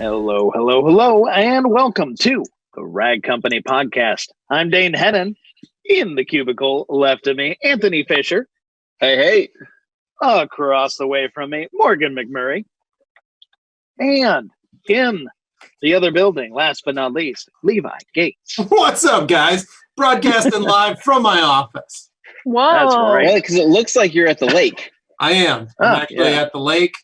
Hello, hello, hello, and welcome to the Rag Company podcast. I'm Dane Hennen. In the cubicle left of me, Anthony Fisher. Hey. Across the way from me, Morgan McMurry. And in the other building, last but not least, Levi Gates. What's up, guys? Broadcasting live from my office. Whoa. That's right. Well, because it looks like you're at the lake. I am. I'm actually at the lake.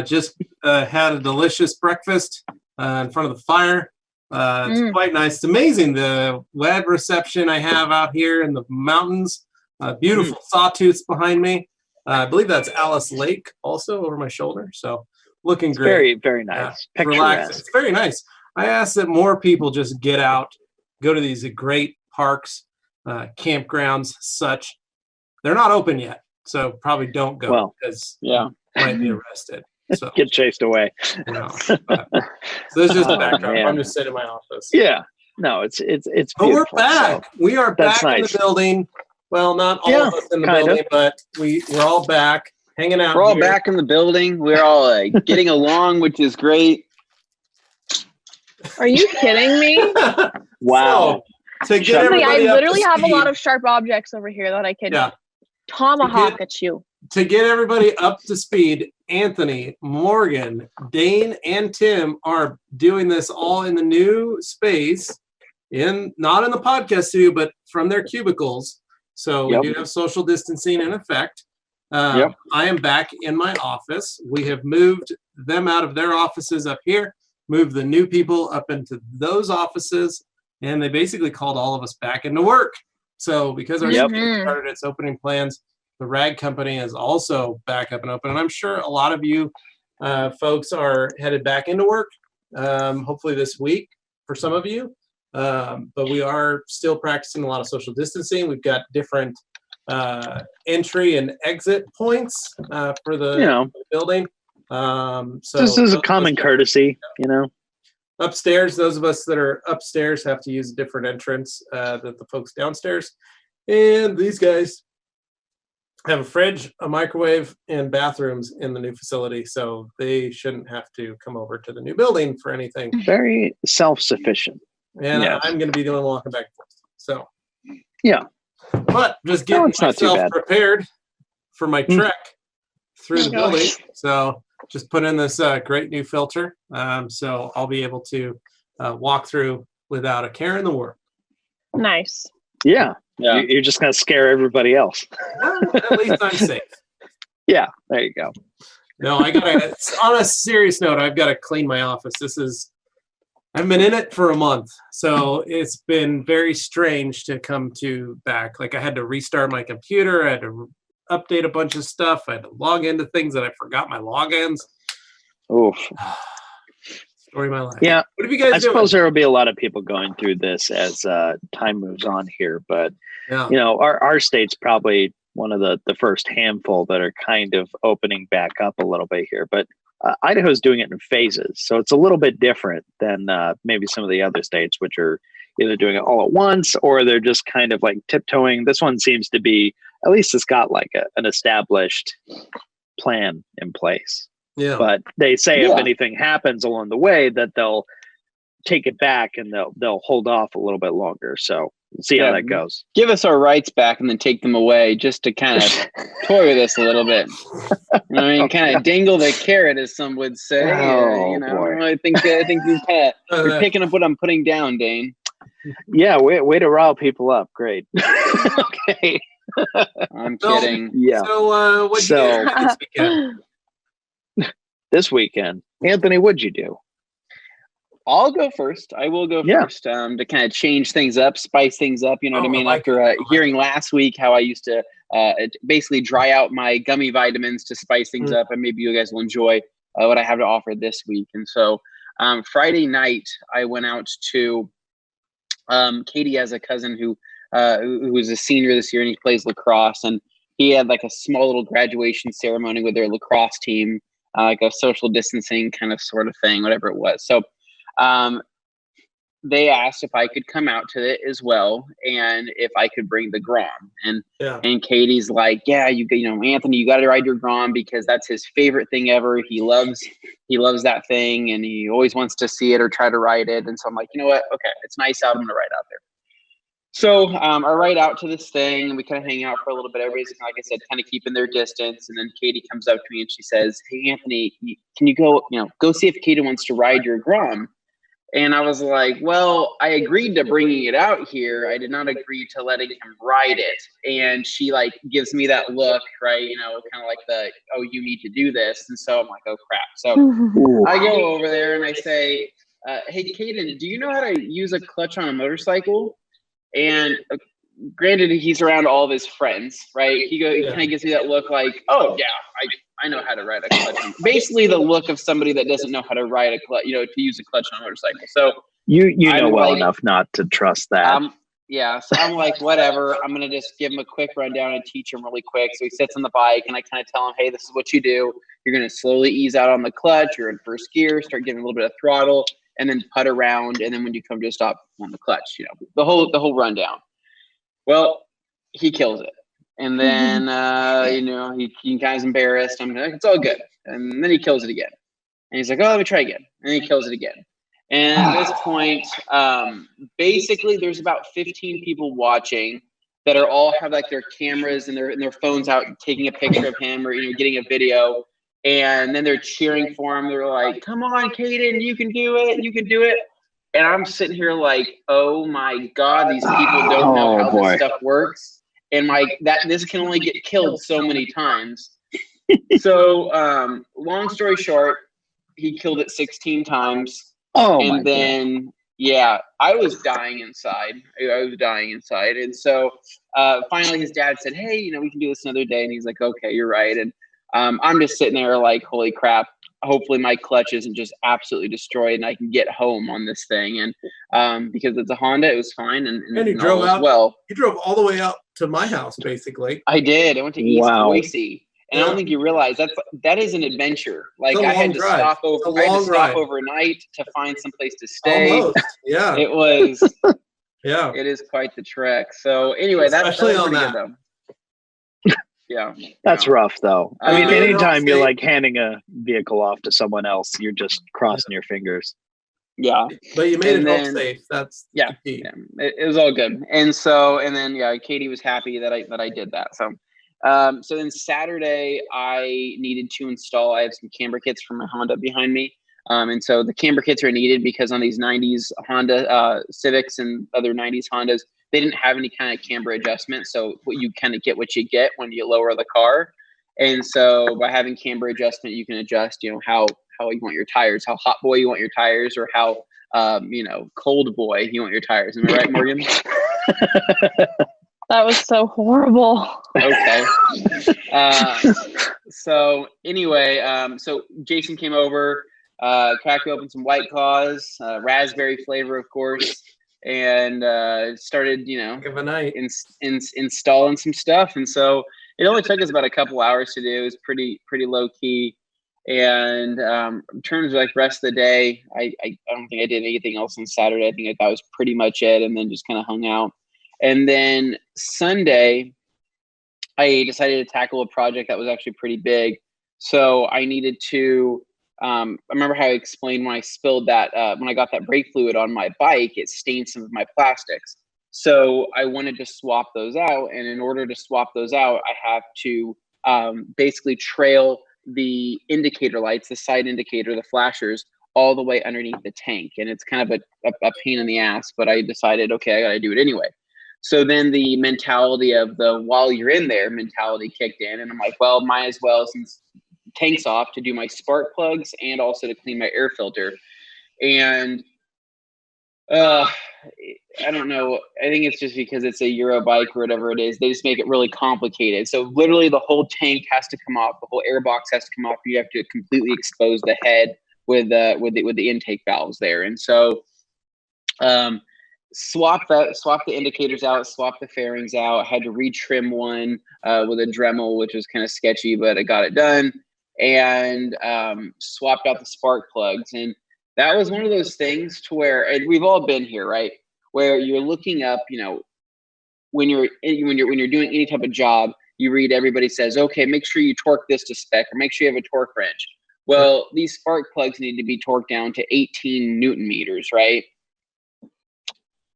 Just had a delicious breakfast in front of the fire. It's quite nice. It's amazing the lead reception I have out here in the mountains. Beautiful sawtooths behind me. I believe that's Alice Lake also over my shoulder. So looking great. Very, very nice. Relaxing. It's very nice. I ask that more people just get out, go to these great parks, campgrounds, such. They're not open yet, so probably don't go because you might be arrested. So get chased away. So this is just the background. Man. I'm just sitting in my office. Yeah. No, it's But we're beautiful, back. so We are that's back in nice. the building. Well, not all of us in the building, but we're all back, hanging out. We're all here. back in the building. We're all getting along, which is great. Are you kidding me? Wow. So, to get I everybody up literally to have a speed- lot of sharp objects over here that I could tomahawk at you. To get everybody up to speed, Anthony, Morgan, Dane, and Tim are doing this all in the new space, not in the podcast studio, but from their cubicles. So we do have social distancing in effect. I am back in my office. We have moved them out of their offices up here, moved the new people up into those offices, and they basically called all of us back into work. So because our studio started its opening plans, the Rag Company is also back up and open. And I'm sure a lot of you folks are headed back into work, hopefully this week for some of you. But we are still practicing a lot of social distancing. We've got different entry and exit points for the building. So this is a common courtesy, Upstairs, those of us that are upstairs have to use a different entrance that the folks downstairs. And these guys have a fridge, a microwave, and bathrooms in the new facility, so they shouldn't have to come over to the new building for anything. Very self-sufficient. And I'm going to be the one walking back and forth. So, but just getting myself prepared for my trek through the building. So just put in this great new filter, so I'll be able to walk through without a care in the world. Nice. Yeah. You're just going to scare everybody else. Well, at least I'm safe. Yeah, there you go. No, on a serious note, I've got to clean my office. I've been in it for a month, so it's been very strange to come back. Like I had to restart my computer. I had to update a bunch of stuff. I had to log into things that I forgot my logins. Oof. Story of my life. Yeah. What have you guys I doing? suppose there will be a lot of people going through this as time moves on here, but our state's probably one of the first handful that are kind of opening back up a little bit here, but Idaho's doing it in phases, so it's a little bit different than maybe some of the other states, which are either doing it all at once or they're just kind of like tiptoeing. This one seems to be, at least it's got like an established plan in place. Yeah. But they say if anything happens along the way that they'll take it back and they'll hold off a little bit longer. So we'll see how that goes. Give us our rights back and then take them away, just to kind of toy with us a little bit. Kind of dangle the carrot, as some would say. Boy. I think you're picking up what I'm putting down, Dane. Yeah, way to rile people up. Great. Okay. I'm kidding. Yeah. So what did you do this weekend? This weekend, Anthony, what'd you do? I'll go first. I will go first to kind of change things up, spice things up. You know what I mean? After hearing last week how I used to basically dry out my gummy vitamins to spice things up, and maybe you guys will enjoy what I have to offer this week. And so Friday night, I went out to Katie has a cousin who was a senior this year, and he plays lacrosse. And he had like a small little graduation ceremony with their lacrosse team, like a social distancing kind of sort of thing, whatever it was. So they asked if I could come out to it as well, and if I could bring the Grom. And Katie's like, yeah, Anthony, you got to ride your Grom because that's his favorite thing ever. He loves that thing, and he always wants to see it or try to ride it. And so I'm like, you know what? Okay, it's nice out. I'm gonna ride out there. So I ride out to this thing, and we kind of hang out for a little bit. Everybody's, like I said, kind of keeping their distance. And then Katie comes up to me and she says, hey, Anthony, can you go see if Katie wants to ride your Grom? And I was like, well, I agreed to bringing it out here. I did not agree to letting him ride it. And she gives me that look, right? Kind of like oh, you need to do this. And so I'm like, oh crap. So I go over there and I say, hey, Caden, do you know how to use a clutch on a motorcycle? And granted, he's around all of his friends, right? He kind of gives me that look like, oh yeah, I know how to ride a clutch. Basically, the look of somebody that doesn't know how to ride a clutch, to use a clutch on a motorcycle. So you know well enough not to trust that. So I'm like, whatever. I'm gonna just give him a quick rundown and teach him really quick. So he sits on the bike, and I kind of tell him, hey, this is what you do. You're gonna slowly ease out on the clutch. You're in first gear. Start giving a little bit of throttle, and then putt around. And then when you come to a stop on the clutch, the whole rundown. Well, he kills it. And then, he kind of embarrassed. I'm like, it's all good. And then he kills it again. And he's like, oh, let me try again. And he kills it again. And at this point, basically there's about 15 people watching that are all have their cameras and their phones out taking a picture of him or, getting a video. And then they're cheering for him. They're like, come on, Caden, you can do it. You can do it. And I'm sitting here like, oh my God, these people don't know how this stuff works. And this can only get killed so many times. So long story short, he killed it 16 times. And then, I was dying inside. And so finally his dad said, hey, we can do this another day. And he's like, okay, you're right. And I'm just sitting there like, holy crap. Hopefully my clutch isn't just absolutely destroyed and I can get home on this thing. And because it's a Honda, it was fine. And you drove out well. You drove all the way out to my house, basically. I did. I went to East Boise. And I don't think you realize that is an adventure. I had to stop overnight to find some place to stay. Almost. Yeah. It was it is quite the trek. So anyway, especially on that. Good, though. Yeah. That's rough though. I mean, anytime you're handing a vehicle off to someone else, you're just crossing your fingers. Yeah. But you made it home safe. That's the key. It was all good. And then Katie was happy that I did that. So so then Saturday I needed to install, I have some camber kits from my Honda behind me. And so the camber kits are needed because on these 90s Honda Civics and other 90s Hondas, they didn't have any kind of camber adjustment. So you kind of get what you get when you lower the car. And so by having camber adjustment, you can adjust, how you want your tires, how hot boy you want your tires, or how, cold boy you want your tires. Am I right, Morgan? That was so horrible. Okay. So anyway, so Jason came over, cracked open some White Claws, raspberry flavor, of course, and started, installing some stuff. And so it only took us about a couple hours to do. It was pretty low key. And in terms of rest of the day, I don't think I did anything else on Saturday. I think that was pretty much it. And then just kind of hung out. And then Sunday, I decided to tackle a project that was actually pretty big. So I needed to, I remember how I explained when I spilled that, when I got that brake fluid on my bike, it stained some of my plastics. So I wanted to swap those out. And in order to swap those out, I have to basically trail the indicator lights, the side indicator, the flashers, all the way underneath the tank. And it's kind of a pain in the ass, but I decided, okay, I got to do it anyway. So then the mentality of the while you're in there mentality kicked in. And I'm like, well, might as well, since tank's off, to do my spark plugs and also to clean my air filter. And I don't know. I think it's just because it's a Euro bike or whatever it is. They just make it really complicated. So literally the whole tank has to come off. The whole air box has to come off. You have to completely expose the head with the intake valves there. And so swap the indicators out, swap the fairings out. Had to retrim one with a Dremel, which was kind of sketchy, but I got it done. And swapped out the spark plugs. And that was one of those things to where, and we've all been here, right? Where you're looking up, when you're doing any type of job, you read everybody says, okay, make sure you torque this to spec, or make sure you have a torque wrench. Well, these spark plugs need to be torqued down to 18 Newton meters, right?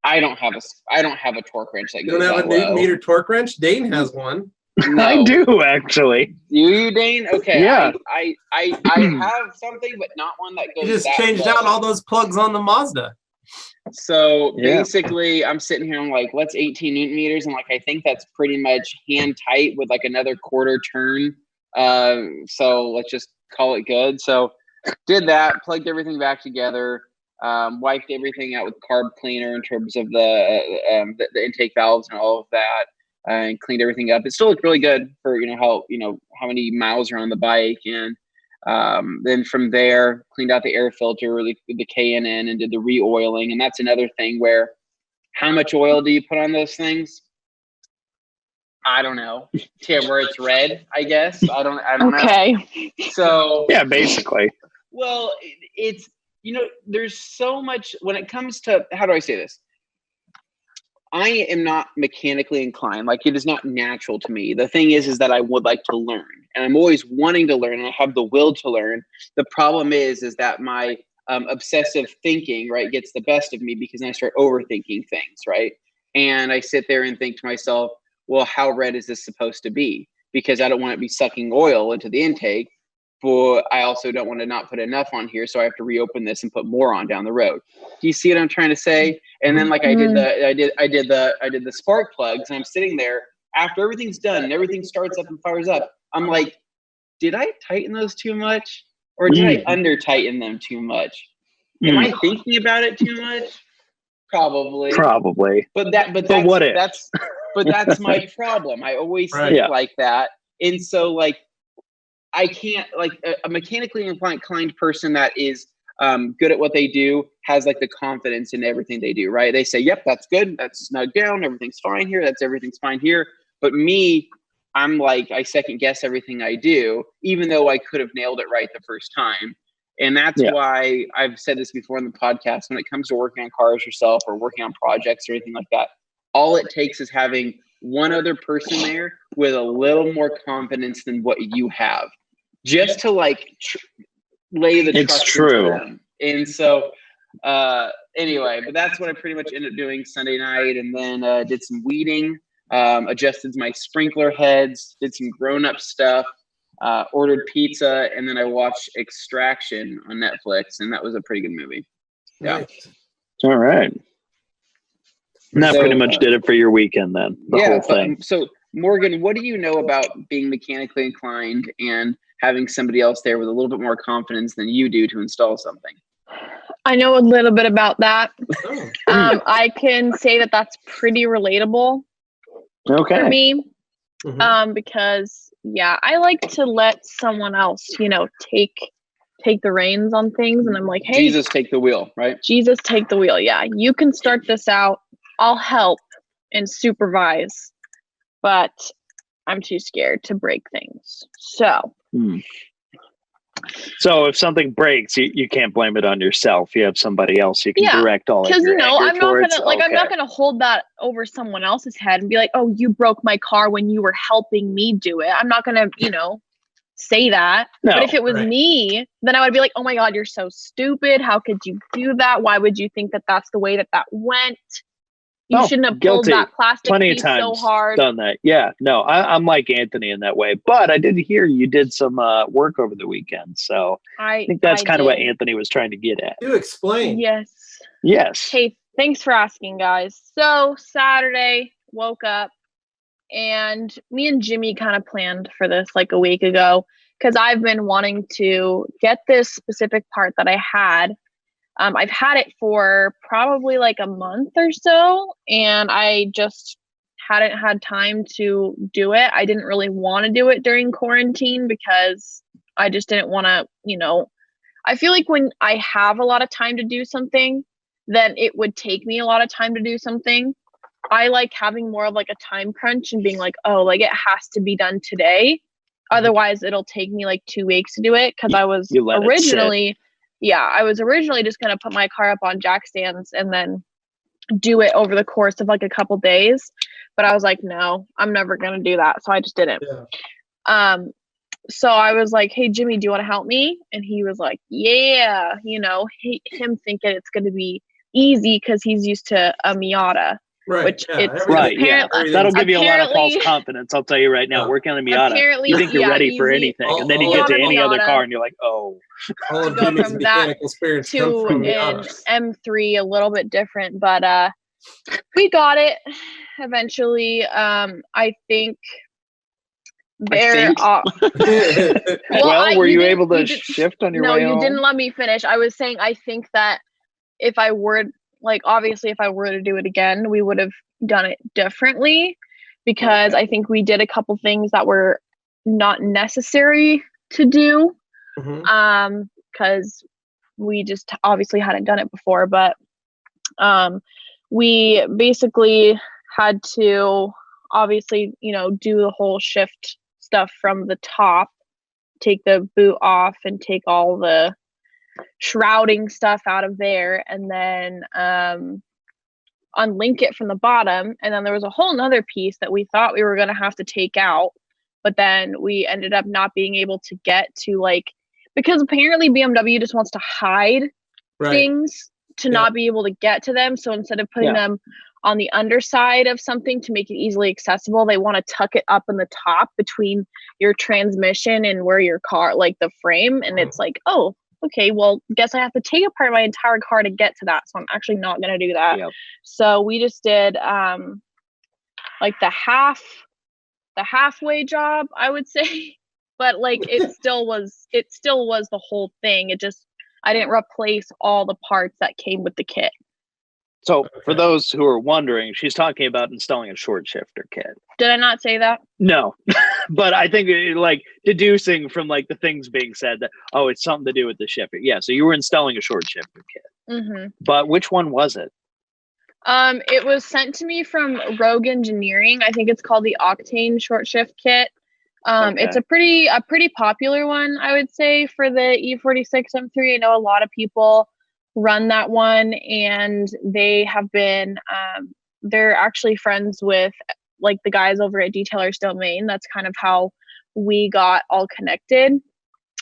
I don't have a torque wrench that goes that low. You don't have a Newton meter torque wrench? Dane has one. No. I do, actually. You, Dane? Okay. Yeah. I have something, but not one that goes. You just changed out all those plugs on the Mazda. So basically, I'm sitting here. I'm like, what's 18 Newton meters? And like, I think that's pretty much hand tight with like another quarter turn. So let's just call it good. So did that, plugged everything back together, wiped everything out with carb cleaner in terms of the intake valves and all of that. And cleaned everything up. It still looked really good for how many miles are on the bike, and then from there cleaned out the air filter, the K&N, and did the re-oiling. And that's another thing where, how much oil do you put on those things? I don't know. Where it's red, I guess. I don't know. So yeah, basically. Well, it's there's so much when it comes to, how do I say this? I am not mechanically inclined. Like, it is not natural to me. The thing is that I would like to learn, and I'm always wanting to learn, and I have the will to learn. The problem is that my obsessive thinking, right, gets the best of me, because then I start overthinking things, right? And I sit there and think to myself, well, how red is this supposed to be? Because I don't want to be sucking oil into the intake, but I also don't want to not put enough on here, so I have to reopen this and put more on down the road. Do you see what I'm trying to say? And then like I did the spark plugs, and I'm sitting there after everything's done and everything starts up and fires up. I'm like, did I tighten those too much, or did I under tighten them too much? Am I thinking about it too much? Probably. But that's my problem. I always think like that, and so like, I can't, like, a mechanically inclined person that is good at what they do has like the confidence in everything they do, right? They say, yep, that's good. That's snug down. Everything's fine here. Everything's fine here. But me, I'm like, I second guess everything I do, even though I could have nailed it right the first time. And that's why I've said this before in the podcast, when it comes to working on cars yourself or working on projects or anything like that, all it takes is having one other person there with a little more confidence than what you have, just to like lay the trust. It's true. Them. And so anyway, but that's what I pretty much ended up doing Sunday night, and then did some weeding, adjusted my sprinkler heads, did some grown-up stuff, ordered pizza, and then I watched Extraction on Netflix, and that was a pretty good movie. Yeah. Nice. All right. And that pretty much did it for your weekend then. The whole thing. So Morgan, what do you know about being mechanically inclined and having somebody else there with a little bit more confidence than you do to install something? I know a little bit about that. I can say that that's pretty relatable for me. Because I like to let someone else, take the reins on things, and I'm like, hey, Jesus, take the wheel, right? Jesus, take the wheel. Yeah, you can start this out. I'll help and supervise, but I'm too scared to break things. So if something breaks, you can't blame it on yourself. You have somebody else you can direct all of your anger I'm not towards. gonna I'm not gonna hold that over someone else's head and be like, oh, you broke my car when you were helping me do it. I'm not gonna say that. No, but if it was me, then I would be like, oh my God, you're so stupid. How could you do that? Why would you think that that's the way that went? You shouldn't have pulled that plastic piece so hard. Done that. Yeah. No, I'm like Anthony in that way. But I did hear you did some work over the weekend. So I think that's kind of what Anthony was trying to get at. Do explain. Yes. Hey, thanks for asking, guys. So Saturday, woke up, and me and Jimmy kind of planned for this like a week ago, because I've been wanting to get this specific part that I had. I've had it for probably like a month or so, and I just hadn't had time to do it. I didn't really want to do it during quarantine because I just didn't want to, I feel like when I have a lot of time to do something, then it would take me a lot of time to do something. I like having more of like a time crunch and being like, oh, like it has to be done today. Otherwise, it'll take me like 2 weeks to do it, because I was originally I was originally just going to put my car up on jack stands and then do it over the course of like a couple days. But I was like, no, I'm never going to do that. So I just didn't. Yeah. So I was like, hey, Jimmy, do you want to help me? And he was like, yeah, him thinking it's going to be easy because he's used to a Miata. Right. Which it's right. Yeah. That'll give you a lot of false confidence. I'll tell you right now, working on a Miata, you think you're ready for anything. And then you get to any other car and you're like, oh. All of Jimmy's mechanical experience to an M3, a little bit different. But we got it eventually. I think well, were you able to shift on your way home? No, you didn't let me finish. I was saying I think that if I were obviously if I were to do it again, we would have done it differently, because I think we did a couple things that were not necessary to do, because we just obviously hadn't done it before. But we basically had to obviously do the whole shift stuff from the top, take the boot off and take all the shrouding stuff out of there, and then unlink it from the bottom. And then there was a whole nother piece that we thought we were going to have to take out, but then we ended up not being able to get to, because apparently BMW just wants to hide things to not be able to get to them. So instead of putting them on the underside of something to make it easily accessible, they want to tuck it up in the top between your transmission and where your car, the frame. And it's like, oh, okay, well, guess I have to take apart my entire car to get to that. So I'm actually not going to do that. Yep. So we just did the halfway job, I would say. But it still was the whole thing. I didn't replace all the parts that came with the kit. So for those who are wondering, she's talking about installing a short shifter kit. Did I not say that? No, but I think deducing from the things being said that, oh, it's something to do with the shifter. Yeah. So you were installing a short shifter kit, but which one was it? It was sent to me from Rogue Engineering. I think it's called the Octane short shift kit. It's a pretty popular one, I would say, for the E46 M3. I know a lot of people run that one, and they have been they're actually friends with the guys over at Detailers Domain. That's kind of how we got all connected.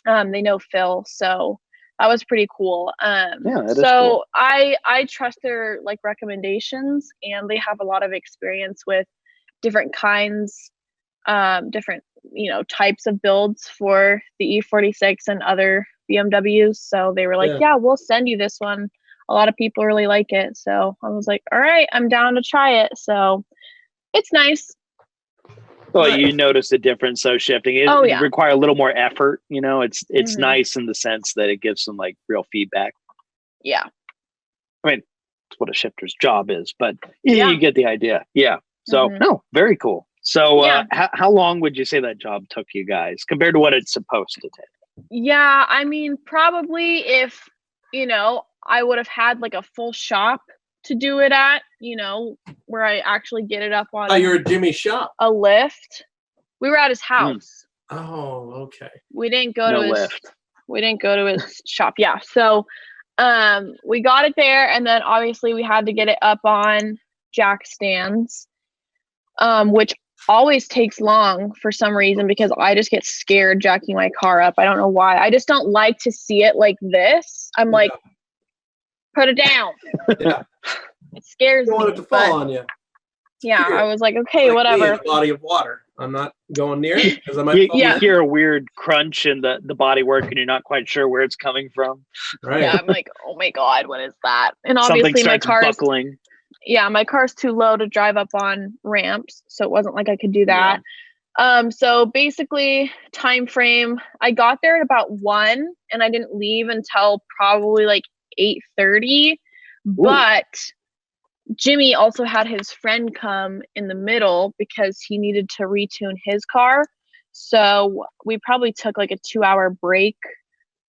They know Phil, so that was pretty cool. That is cool. cool. I trust their recommendations, and they have a lot of experience with different kinds, different types of builds for the E46 and other BMWs. So they were like, yeah, we'll send you this one. A lot of people really like it. So I was like, all right, I'm down to try it. So it's nice. Well, you notice a difference. So shifting it require a little more effort. It's nice in the sense that it gives some real feedback. Yeah. I mean, it's what a shifter's job is, but you get the idea. Yeah. So no, very cool. So how long would you say that job took you guys compared to what it's supposed to take? Yeah, I mean, probably if, I would have had a full shop to do it at, where I actually get it up on you're at Jimmy's shop. A lift. We were at his house. Oh, okay. We didn't go to his shop. Yeah. So we got it there, and then obviously we had to get it up on jack stands, which always takes long for some reason, because I just get scared jacking my car up. I don't know why. I just don't like to see it like this. I'm like, put it down. It scares me. You don't want it to fall on you. Yeah, I was like, okay, whatever. A body of water. I'm not going near it because I might fall. You hear a weird crunch in the bodywork, and you're not quite sure where it's coming from. Right. Yeah, I'm like, oh my God, what is that? And obviously my car's buckling. Yeah, my car's too low to drive up on ramps, so it wasn't like I could do that. So basically, time frame, I got there at about 1, and I didn't leave until probably 8:30. But Jimmy also had his friend come in the middle because he needed to retune his car. So we probably took a 2-hour break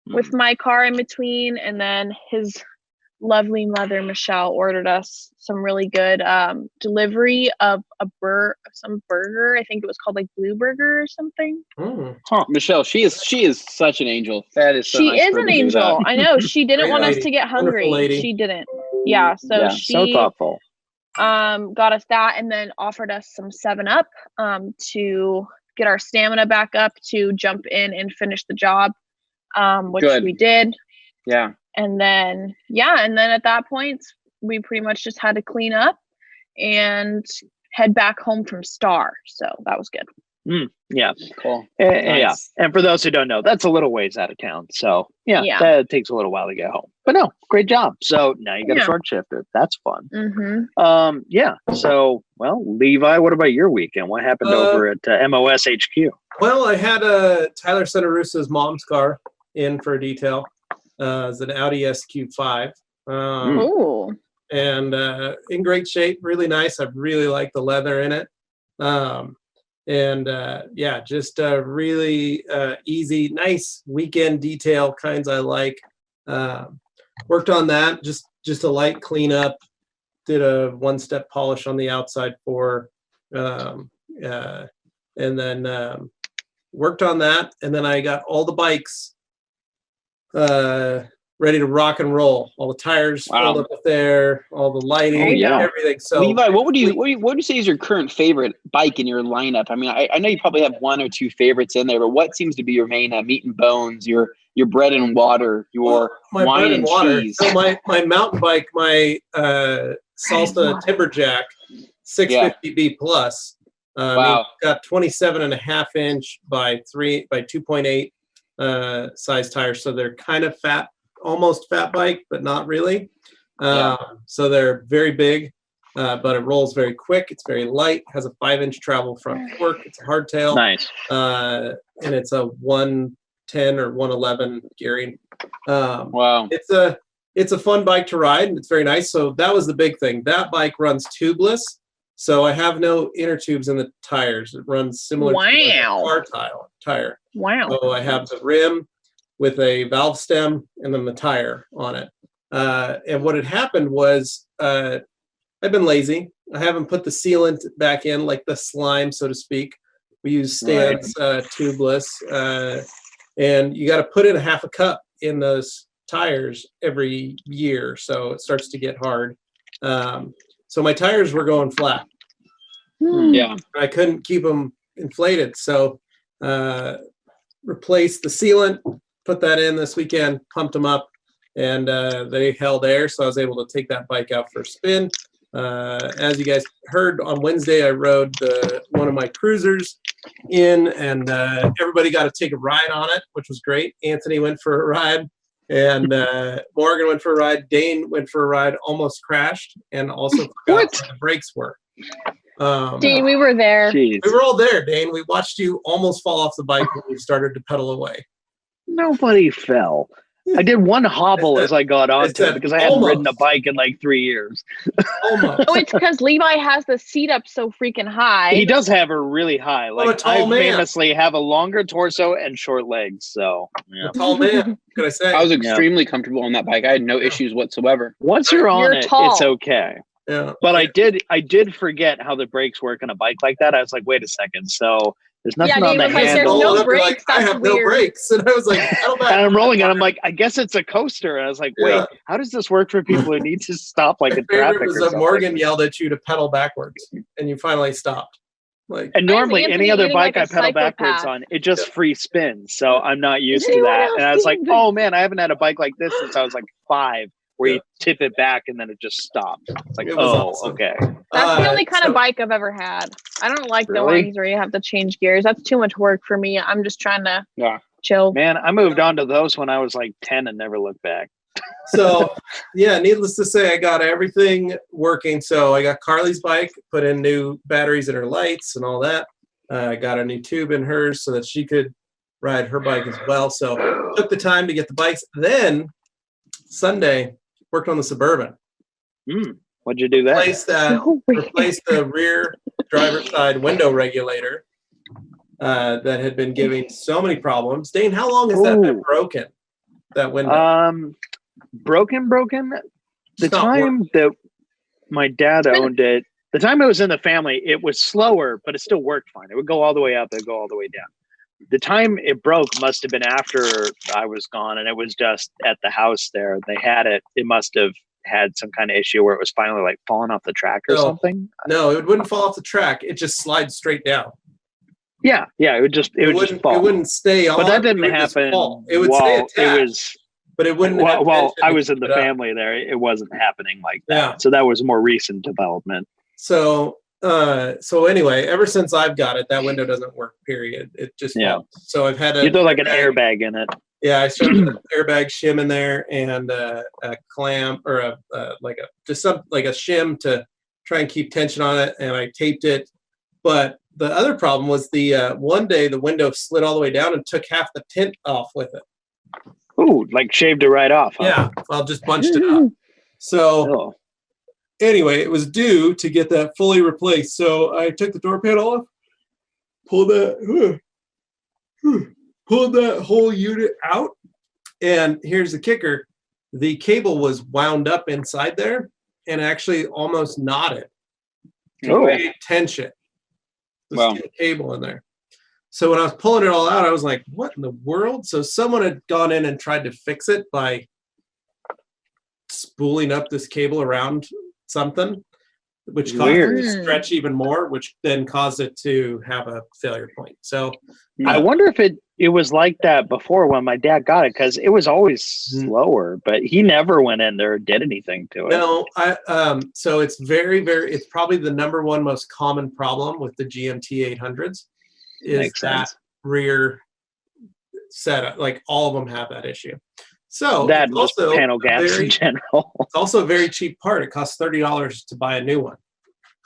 with my car in between, and then his lovely mother Michelle ordered us some really good delivery of some burger. I think it was called like Blue Burger or something. Michelle, she is such an angel. That is so she nice is an angel. I know. She didn't want us to get hungry. She didn't. Yeah. So she so thoughtful. Got us that and then offered us some 7-Up to get our stamina back up to jump in and finish the job, which we did. Yeah. And then at that point, we pretty much just had to clean up and head back home from Star. So that was good. Yeah. Cool. Nice. Yeah. And for those who don't know, that's a little ways out of town. So that takes a little while to get home. But no, great job. So now you got a short shifter. That's fun. Yeah. So, well, Levi, what about your weekend? What happened over at MOS HQ? Well, I had Tyler Centerussa's mom's car in for a detail. It's an Audi SQ5. And in great shape, really nice. I really like the leather in it. Just really easy, nice weekend detail kinds I like. Worked on that, just a light cleanup. Did a 1-step polish on the outside and then worked on that. And then I got all the bikes ready to rock and roll. All the tires filled up there, all the lighting, everything. So Levi, what would you say is your current favorite bike in your lineup? I mean, I know you probably have 1 or 2 favorites in there, but what seems to be your main meat and bones, your bread and water, your wine and cheese? So my mountain bike, my Salsa Timberjack 650B plus. Got 27.5 inch by 2.8 size tires, so they're kind of fat, almost fat bike, but not really. So they're very big, but it rolls very quick. It's very light. Has a 5-inch travel front fork. It's a hardtail. Nice. And it's a 110 or 111 gearing. It's a fun bike to ride, and it's very nice. So that was the big thing. That bike runs tubeless, so I have no inner tubes in the tires. It runs similar to a car tire. Wow. So I have the rim with a valve stem and then the tire on it. And what had happened was I've been lazy. I haven't put the sealant back in, like the slime, so to speak. We use Stan's tubeless. And you got to put in a half a cup in those tires every year. So it starts to get hard. So my tires were going flat. I couldn't keep them inflated. So replaced the sealant, put that in this weekend, pumped them up, and they held air. So I was able to take that bike out for a spin. As you guys heard, on Wednesday, I rode one of my cruisers in, and everybody got to take a ride on it, which was great. Anthony went for a ride, and Morgan went for a ride. Dane went for a ride, almost crashed, and also forgot where the brakes were. Dane, we were there. We were all there, Dane. We watched you almost fall off the bike when you started to pedal away. Nobody fell. I did one hobble as I got onto it because I hadn't ridden a bike in like 3 years. Almost. Oh, it's because Levi has the seat up so freaking high. He does have her really high. Like I famously have a longer torso and short legs. So a tall man. Could I say? I was extremely comfortable on that bike. I had no issues whatsoever. Once you're on it, tall. it's okay. Yeah. But I did forget how the brakes work on a bike like that. I was like, wait a second. So there's nothing on the handle. There's no brakes. I have no brakes. And I was like, and I'm rolling, and I'm like, I guess it's a coaster. And I was like, wait, how does this work for people who need to stop like in traffic? Or something? Morgan yelled at you to pedal backwards, and you finally stopped. And normally, any other bike I pedal backwards on, it just free spins. So I'm not used to that. And I was like, oh man, I haven't had a bike like this since I was like 5. Where you tip it back and then it just stops. It's like, awesome. Okay. That's the only kind of bike I've ever had. I don't like the ones where you have to change gears. That's too much work for me. I'm just trying to chill. Man, I moved on to those when I was like 10 and never looked back. So, needless to say, I got everything working. So I got Carly's bike, put in new batteries in her lights and all that. I got a new tube in hers so that she could ride her bike as well. So took the time to get the bikes. Then Sunday, worked on the Suburban. What'd you do there? Replaced the rear driver's side window regulator that had been giving so many problems. Dane, how long has that been broken? That window? Broken. The time that my dad owned it, the time it was in the family, it was slower, but it still worked fine. It would go all the way up, it would go all the way down. The time it broke must have been after I was gone, and it was just at the house there. They had it. It must have had some kind of issue where it was finally like falling off the track or something. No, it wouldn't fall off the track. It just slides straight down. Yeah, it would just fall. It wouldn't stay on. But that didn't happen. It would stay attached. But it wouldn't. While I was in the family there, it wasn't happening like that. Yeah. So that was more recent development. So anyway, ever since I've got it, that window doesn't work. Period. It just won't. So I've had you throw like an airbag in it. Yeah, I started an airbag shim in there and a clamp or a shim to try and keep tension on it, and I taped it. But the other problem was one day the window slid all the way down and took half the tint off with it. Ooh, like shaved it right off. Huh? Yeah, well, just bunched it up. So anyway, it was due to get that fully replaced. So I took the door panel off, pulled that whole unit out, and here's the kicker: the cable was wound up inside there and actually almost knotted. Great tension. Wow. Cable in there. So when I was pulling it all out, I was like, what in the world? So someone had gone in and tried to fix it by spooling up this cable around something, which caused it to stretch even more, which then caused it to have a failure point. So I wonder if it was like that before when my dad got it, because it was always slower, but he never went in there or did anything to it. No, so it's it's probably the number one most common problem with the GMT 800s is that rear setup. Like all of them have that issue. So that also panel gaps in general. It's also a very cheap part. It costs $30 to buy a new one.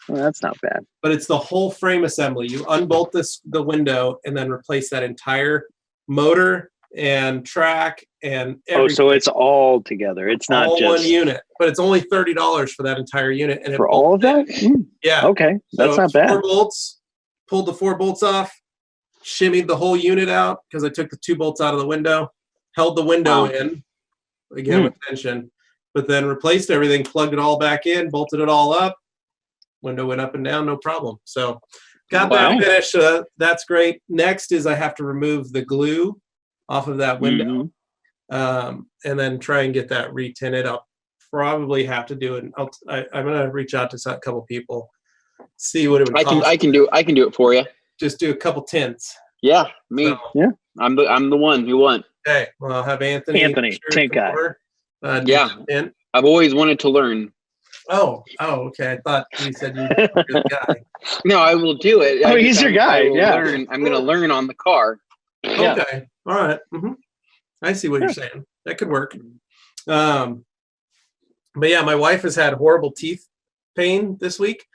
Well, that's not bad. But it's the whole frame assembly. You unbolt the window and then replace that entire motor and track and everything. So it's all together. It's not all just one unit, but it's only $30 for that entire unit. And for all of that? Yeah. Okay, that's not bad. 4 bolts. Pulled the 4 bolts off, shimmied the whole unit out because I took the 2 bolts out of the window, held the window in again with tension, but then replaced everything, plugged it all back in, bolted it all up. Window went up and down, no problem. So got that finished. That's great. Next is I have to remove the glue off of that window and then try and get that retinted. I'll probably have to do it. I'm going to reach out to a couple people, see what it would cost. I can do it for you. Just do a couple tints. Yeah, me. So, yeah, I'm the one you want. Okay, well, I'll have Anthony tint guy. Tint. I've always wanted to learn. Oh, okay. I thought you said you were a good guy. No, I will do it. He's your guy. Yeah. I'm going to learn on the car. Okay. All right. I see what you're saying. That could work. But yeah, my wife has had horrible teeth pain this week.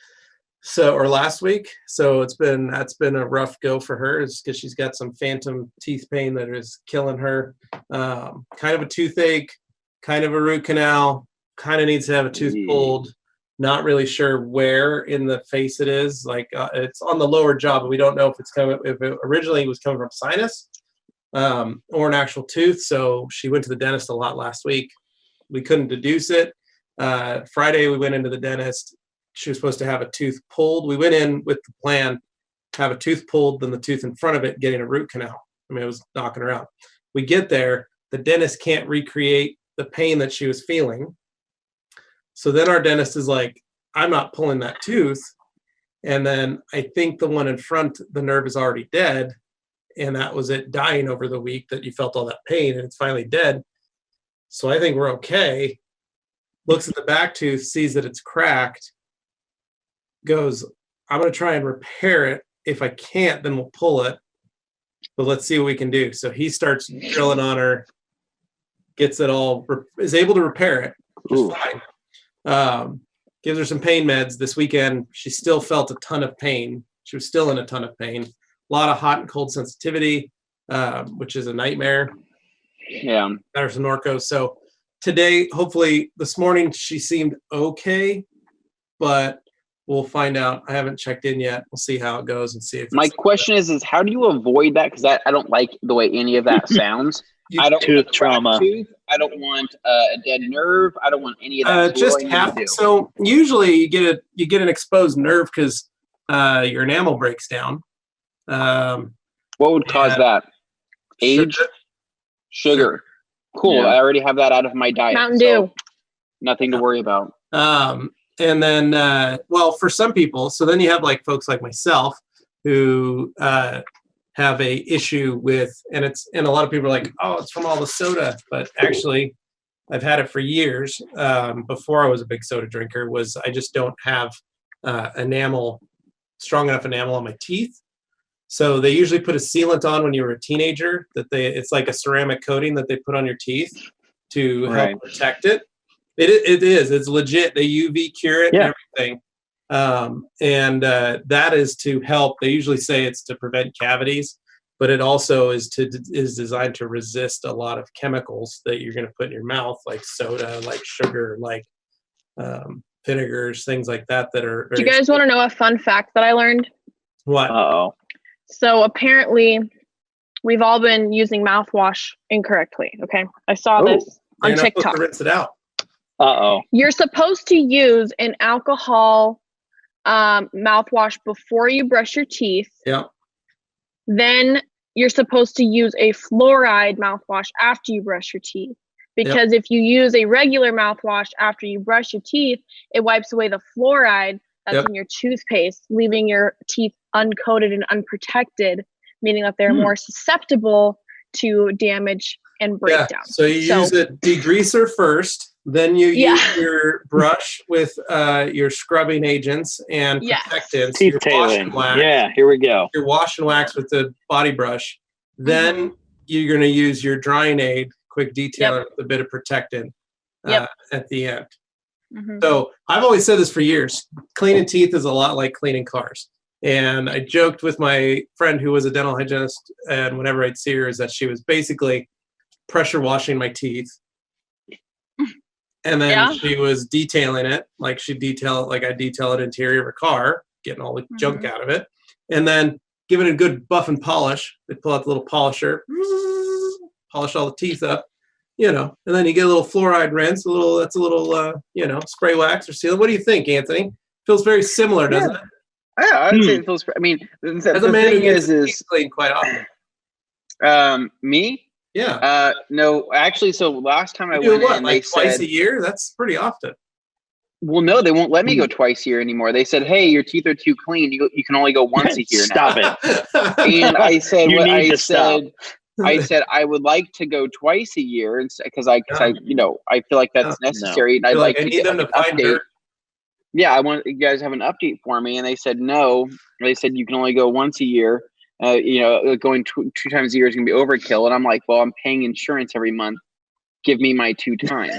Or last week. So that's been a rough go for her, is because she's got some phantom teeth pain that is killing her. Kind of a toothache, kind of a root canal. Kind of needs to have a tooth pulled. Not really sure where in the face it is. Like it's on the lower jaw, but we don't know if it originally was coming from sinus or an actual tooth. So she went to the dentist a lot last week. We couldn't deduce it. Friday we went into the dentist. She was supposed to have a tooth pulled. We went in with the plan, have a tooth pulled, then the tooth in front of it getting a root canal. I mean, it was knocking her out. We get there, the dentist can't recreate the pain that she was feeling. So then our dentist is like, I'm not pulling that tooth. And then I think the one in front, the nerve is already dead. And that was it dying over the week that you felt all that pain and it's finally dead. So I think we're okay. Looks at the back tooth, sees that it's cracked, goes, I'm going to try and repair it. If I can't, then we'll pull it. But let's see what we can do. So he starts drilling on her, gets it all, is able to repair it, which is fine. Gives her some pain meds. This weekend, she still felt a ton of pain. She was still in a ton of pain. A lot of hot and cold sensitivity, which is a nightmare. Yeah. Got her some Norco. So today, hopefully, this morning, she seemed okay, but we'll find out. I haven't checked in yet. We'll see how it goes and see if. My question is how do you avoid that? Because I don't like the way any of that sounds. I don't tooth want a trauma. Tooth. I don't want a dead nerve. I don't want any of that. Just half. So usually you get an exposed nerve because your enamel breaks down. What would cause that? Age, sugar. Cool. Yeah. I already have that out of my diet. Mountain Dew. Nothing to worry about. And then, well, for some people, so then you have like folks like myself who have a issue with, and a lot of people are like, oh, it's from all the soda, but actually, I've had it for years. Before I was a big soda drinker, I just don't have strong enough enamel on my teeth. So they usually put a sealant on when you were a teenager. It's like a ceramic coating that they put on your teeth to help protect it. It's legit. They UV cure it and everything. And that is to help. They usually say it's to prevent cavities, but it also is designed to resist a lot of chemicals that you're going to put in your mouth, like soda, like sugar, like vinegars, things like that are. Do you guys want to know a fun fact that I learned? What? Uh-oh. So apparently, we've all been using mouthwash incorrectly. Okay, I saw this on TikTok. You're not supposed to rinse it out. Uh-oh. You're supposed to use an alcohol mouthwash before you brush your teeth. Yeah. Then you're supposed to use a fluoride mouthwash after you brush your teeth. Because if you use a regular mouthwash after you brush your teeth, it wipes away the fluoride that's in your toothpaste, leaving your teeth uncoated and unprotected, meaning that they're more susceptible to damage and breakdown. So you use a degreaser first, then you use your brush with your scrubbing agents and protectants. Teeth tailing. Yeah, here we go. Your wash and wax with the body brush. Then you're going to use your drying aid, quick detailer with a bit of protectant at the end. So I've always said this for years. Cleaning teeth is a lot like cleaning cars. And I joked with my friend who was a dental hygienist, and whenever I'd see her, is that she was basically pressure washing my teeth. And then she was detailing it, like she'd detail it like I detail an interior of a car, getting all the junk out of it. And then give it a good buff and polish. They pull out the little polisher, polish all the teeth up, and then you get a little fluoride rinse, that's a little, spray wax or sealant. What do you think, Anthony? Feels very similar, doesn't it? Yeah, I would say it feels. I mean, as a man who gets teeth cleaned quite often. Me? Yeah. No, actually, so last time I went in, like they twice said, a year? That's pretty often. Well, no, they won't let me go twice a year anymore. They said, hey, your teeth are too clean. You can only go once a year now. Stop it. And I said, I said I would like to go twice a year because I feel like that's necessary. And I'd like to get an update. Yeah, I want you guys to have an update for me. And they said, no. They said you can only go once a year. Going two times a year is going to be overkill. And I'm like, well, I'm paying insurance every month. Give me my 2 times.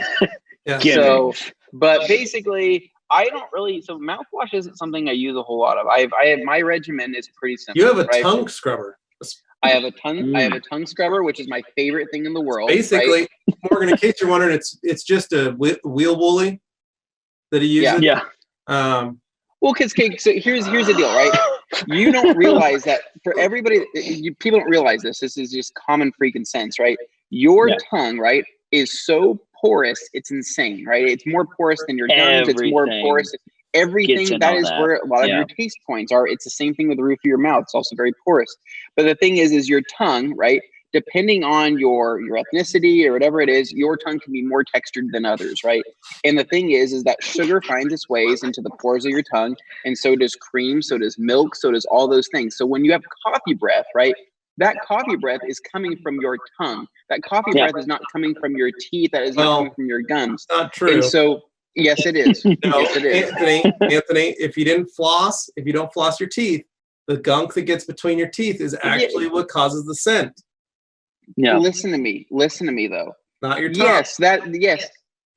But basically, I don't really. So mouthwash isn't something I use a whole lot of. My regimen is pretty simple. You have a tongue scrubber. I have a tongue scrubber, which is my favorite thing in the world. Basically, Morgan, in case you're wondering, it's just a wheel woolly that he uses. Yeah. Well, because so here's the deal, right? You don't realize that for everybody, people don't realize this. This is just common freaking sense, right? Your tongue, right, is so porous, it's insane, right? It's more porous than your gums. It's more porous. Everything that is where a lot of your taste points are. It's the same thing with the roof of your mouth. It's also very porous. But the thing is your tongue, right? Depending on your ethnicity or whatever it is, your tongue can be more textured than others, right? And the thing is that sugar finds its ways into the pores of your tongue, and so does cream, so does milk, so does all those things. So when you have coffee breath, right? That coffee breath is coming from your tongue. That coffee breath is not coming from your teeth. That is not coming from your gums. Not true. And so, yes, it is. Yes, it is. Anthony, if you don't floss your teeth, the gunk that gets between your teeth is actually what causes the scent. Yeah. Listen to me though. Not your tongue. Yes.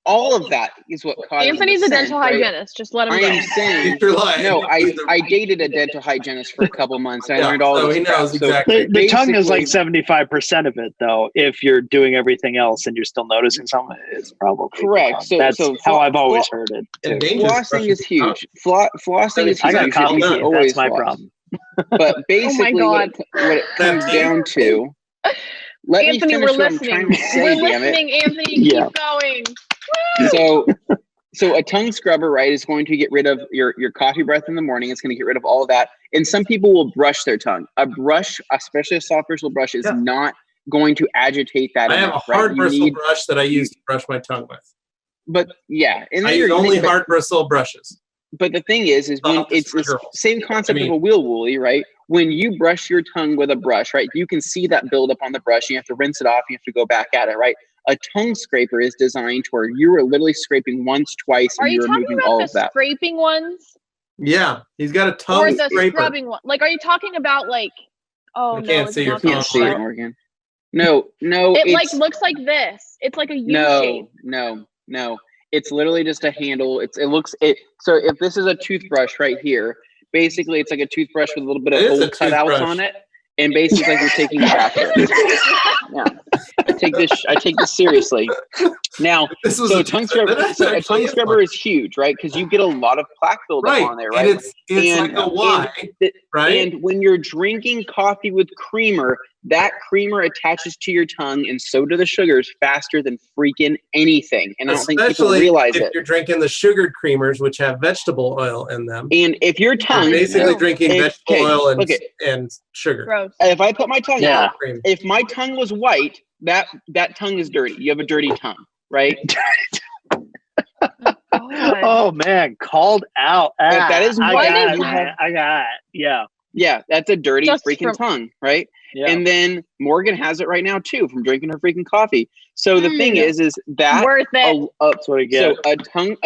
All of that is what causes Anthony's a dental hygienist. Just let him go. I am saying. No, I dated a dental hygienist for a couple months. And I learned all this. He knows exactly. The tongue is like 75% of it, though. If you're doing everything else and you're still noticing something, it's probably correct. So that's how I've always heard it. Flossing is huge. Flossing is huge. I got cotton teeth. That's my problem. But basically, what it comes down to. let Anthony, me finish we're what listening. I'm trying to say, We're damn it. listening, Anthony. Keep going. So a tongue scrubber, right, is going to get rid of your coffee breath in the morning. It's going to get rid of all of that. And some people will brush their tongue. A brush, especially a soft bristle brush, is not going to agitate that I enough. have a hard bristle brush that I use to brush my tongue with. But yeah, and I use only hard bristle brushes. But the thing is when it's the same concept of a wheel woolly, right? When you brush your tongue with a brush, right, you can see that buildup on the brush. You have to rinse it off. You have to go back at it, right? A tongue scraper is designed to where you are literally scraping once, twice, and you're removing all of that. Are you talking about the scraping ones? Yeah, he's got a tongue scraper. Or the scrubbing one? Like, are you talking about like? Oh, I can't see your can't see it, Morgan. No. It like looks like this. It's like a U shape. No. It's literally just a handle. So if this is a toothbrush right here, basically it's like a toothbrush with a little bit of hole cutouts on it, and basically like you're taking a bath. Yeah, I take this seriously. Now, a tongue scrubber is huge, right? Because you get a lot of plaque buildup on there, right? And it's like a Y, right? And when you're drinking coffee with creamer, that creamer attaches to your tongue, and so do the sugars faster than freaking anything. And I don't think people realize it. If you're drinking the sugared creamers, which have vegetable oil in them. And if your tongue... You're basically drinking vegetable oil and sugar. Gross. If I put my tongue out, if my tongue was white, that tongue is dirty. You have a dirty tongue, right? Oh, man. Called out. That is white. I got it. Yeah. Yeah, that's a dirty tongue, right? Yeah. And then Morgan has it right now too from drinking her freaking coffee. So the thing is that worth it. That's what I get. So a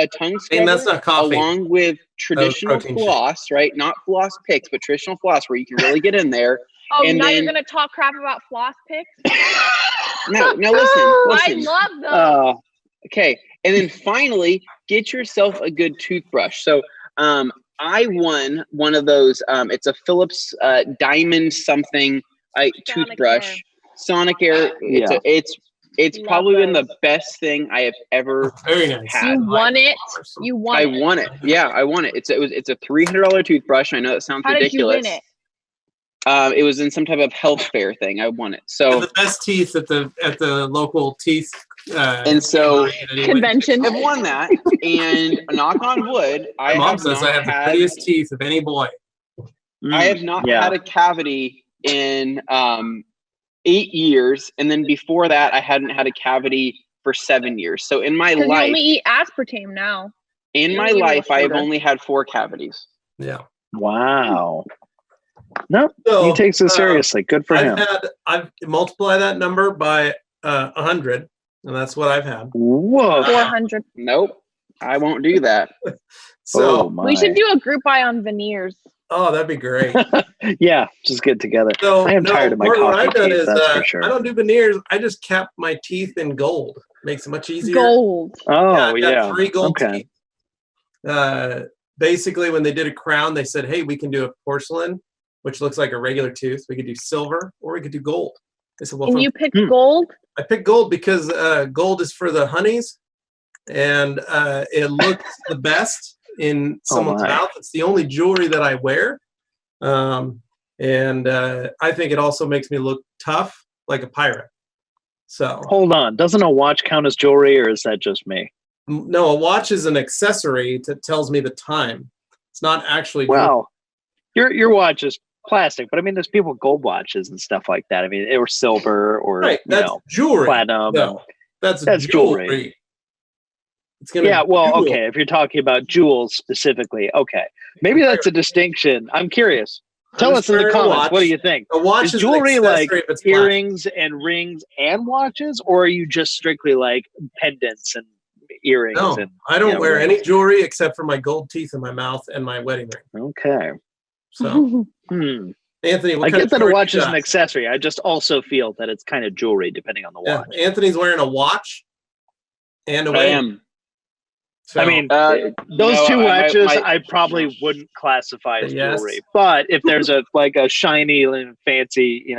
tongue scrubber, that's not coffee. Along with traditional floss, right? Not floss picks, but traditional floss where you can really get in there. Oh, and now you're gonna talk crap about floss picks? No, listen. I love them. Okay, and then finally, get yourself a good toothbrush. So, I won one of those. It's a Philips Diamond something toothbrush. Sonic Air. It's probably been the best thing I have ever had. You won it. You won it. I won it. Yeah, I won it. It's a $300 toothbrush. I know that sounds ridiculous. How did you win it? It was in some type of health fair thing. I won it. So the best teeth at the local teeth and so convention. I've won that, and knock on wood, my mom says I have the prettiest teeth of any boy. I have not had a cavity in 8 years, and then before that, I hadn't had a cavity for 7 years. So in my life, you only eat aspartame now. In my life, I have only had 4 cavities. Yeah. Wow. No, he takes it seriously. Good for him. I've multiplied that number by 100, and that's what I've had. Whoa. 400. Nope, I won't do that. So we should do a group buy on veneers. Oh, that'd be great. Yeah, just get together. So, I am tired of my coffee. What I've done teeth, is that's for sure. I don't do veneers. I just cap my teeth in gold. Makes it much easier. Gold. Oh, I've got 3 gold teeth. Basically, when they did a crown, they said, "Hey, we can do a porcelain, which looks like a regular tooth. We could do silver, or we could do gold." I said, "Well, and you picked gold." I picked gold because gold is for the honeys, and it looks the best in someone's mouth. It's the only jewelry that I wear, and I think it also makes me look tough, like a pirate. So hold on, doesn't a watch count as jewelry, or is that just me? No, a watch is an accessory that tells me the time. It's not actually jewelry. Well, your watch is plastic, but I mean, there's people with gold watches and stuff like that. I mean, or silver, or that's jewelry. Platinum. No, that's jewelry. It's gonna okay. If you're talking about jewels specifically, okay, maybe that's a distinction. I'm curious. Tell us in the comments. What do you think? A watch is jewelry like earrings and rings and watches, or are you just strictly like pendants and earrings? No, and, I don't wear any jewelry except for my gold teeth in my mouth and my wedding ring. Okay. So, Anthony, I get that a watch is an accessory. I just also feel that it's kind of jewelry depending on the watch. Anthony's wearing a watch and a wedding. I am. So, I mean, those two watches I probably wouldn't classify as jewelry. But if there's a shiny and fancy,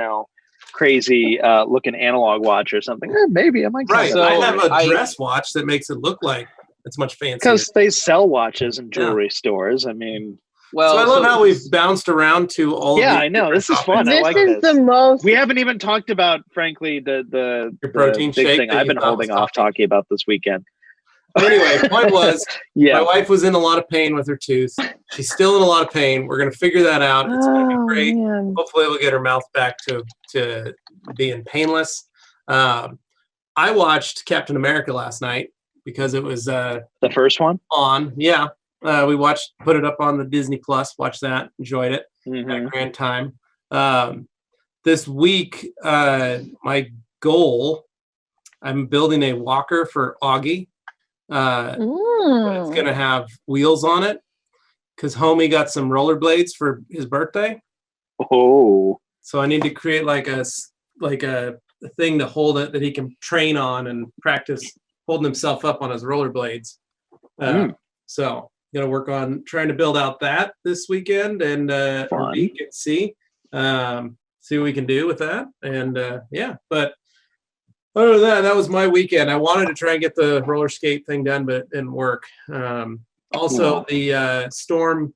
crazy looking analog watch or something, maybe I might. Right. So I have a dress watch that makes it look like it's much fancier. Because they sell watches in jewelry stores. I mean, Well, so I love how we've bounced around to all. Yeah, of I know. This is fun. This I like is this. the most. We haven't even talked about, frankly, the protein big shake thing I've been holding off talking about this weekend. Anyway, point was, yeah, my wife was in a lot of pain with her tooth. She's still in a lot of pain. We're going to figure that out. It's going to be great. Man. Hopefully, we'll get her mouth back to being painless. I watched Captain America last night because it was the first one on. Yeah, we put it up on the Disney Plus. Watched that, enjoyed it. Had a grand time. This week, my goal, I'm building a walker for Augie. It's gonna have wheels on it because homie got some rollerblades for his birthday. Oh, so I need to create like a thing to hold it that he can train on and practice holding himself up on his rollerblades. So gonna work on trying to build out that this weekend and or week and see what we can do with that. And but other than that was my weekend. I wanted to try and get the roller skate thing done, but it didn't work. Also, the storm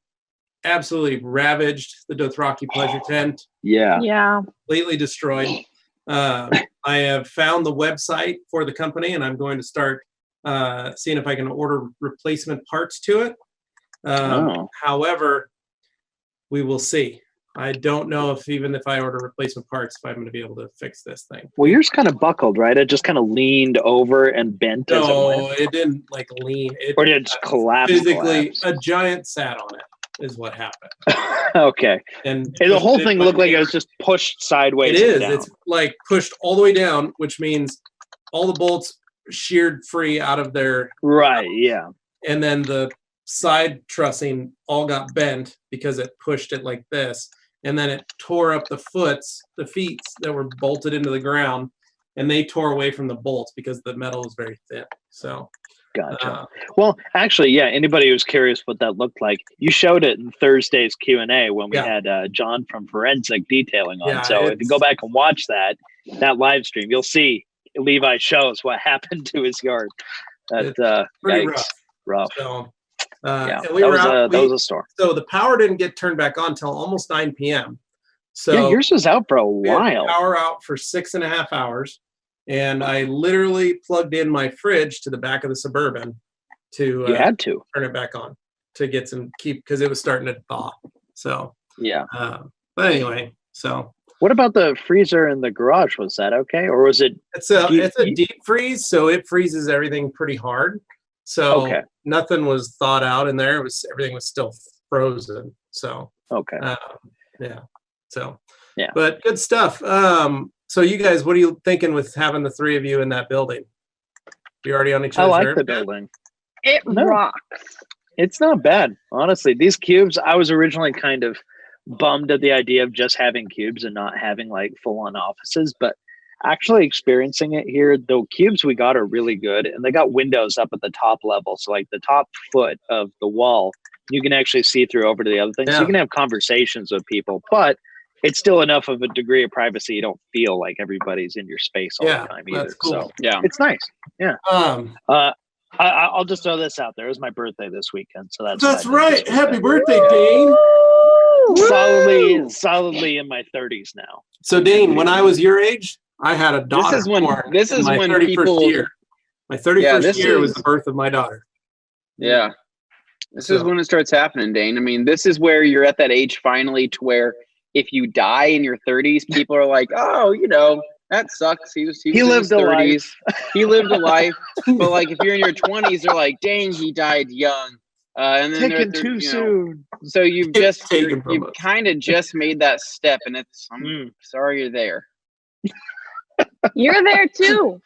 absolutely ravaged the Dothraki Pleasure Tent. Yeah. Completely destroyed. I have found the website for the company, and I'm going to start seeing if I can order replacement parts to it. However, we will see. I don't know if even if I order replacement parts, if I'm going to be able to fix this thing. Well, yours kind of buckled, right? It just kind of leaned over and bent. No, it didn't like lean. Or did it just collapse? Physically, a giant sat on it is what happened. Okay. And the whole thing looked like it was just pushed sideways. It is. Down. It's like pushed all the way down, which means all the bolts sheared free out of their. Right. Yeah. And then the side trussing all got bent because it pushed it like this. And then it tore up the feet that were bolted into the ground, and they tore away from the bolts because the metal was very thin. So, gotcha. Well, actually, yeah. Anybody who's curious what that looked like, you showed it in Thursday's Q&A when we had John from Forensic detailing on. So if you go back and watch that live stream, you'll see Levi shows what happened to his yard. That's pretty rough. So, and that was a storm. So the power didn't get turned back on until almost 9 p.m. So yours was out for a while. Power out for 6.5 hours, and I literally plugged in my fridge to the back of the Suburban to you had to turn it back on to get some because it was starting to thaw. So but anyway, so what about the freezer in the garage? Was that okay, or was it? It's a deep freeze, so it freezes everything pretty hard. So nothing was thawed out in there. Everything was still frozen. So but good stuff. So you guys, what are you thinking with having the three of you in that building? You already on each other's I like nerves? the building. It rocks. It's not bad, honestly. These cubes, I was originally kind of bummed at the idea of just having cubes and not having like full-on offices, but actually experiencing it here, the cubes we got are really good, and they got windows up at the top level. So like the top foot of the wall, you can actually see through over to the other things. So you can have conversations with people, but it's still enough of a degree of privacy. You don't feel like everybody's in your space all the time either. Cool. So it's nice. Yeah. I'll just throw this out there. It was my birthday this weekend, so that's right. Happy birthday, Dane. Solidly in my 30s now. So Dane, when I was your age, I had a daughter. This is when my 31st people. Year. My 31st year was the birth of my daughter. Yeah. This is when it starts happening, Dane. I mean, this is where you're at that age finally to where if you die in your 30s, people are like, oh, that sucks. He lived a life. He lived a life. But like if you're in your 20s, they're like, dang, he died young. And then taken too soon. So you've kind of just made that step, and I'm sorry you're there. You're there too.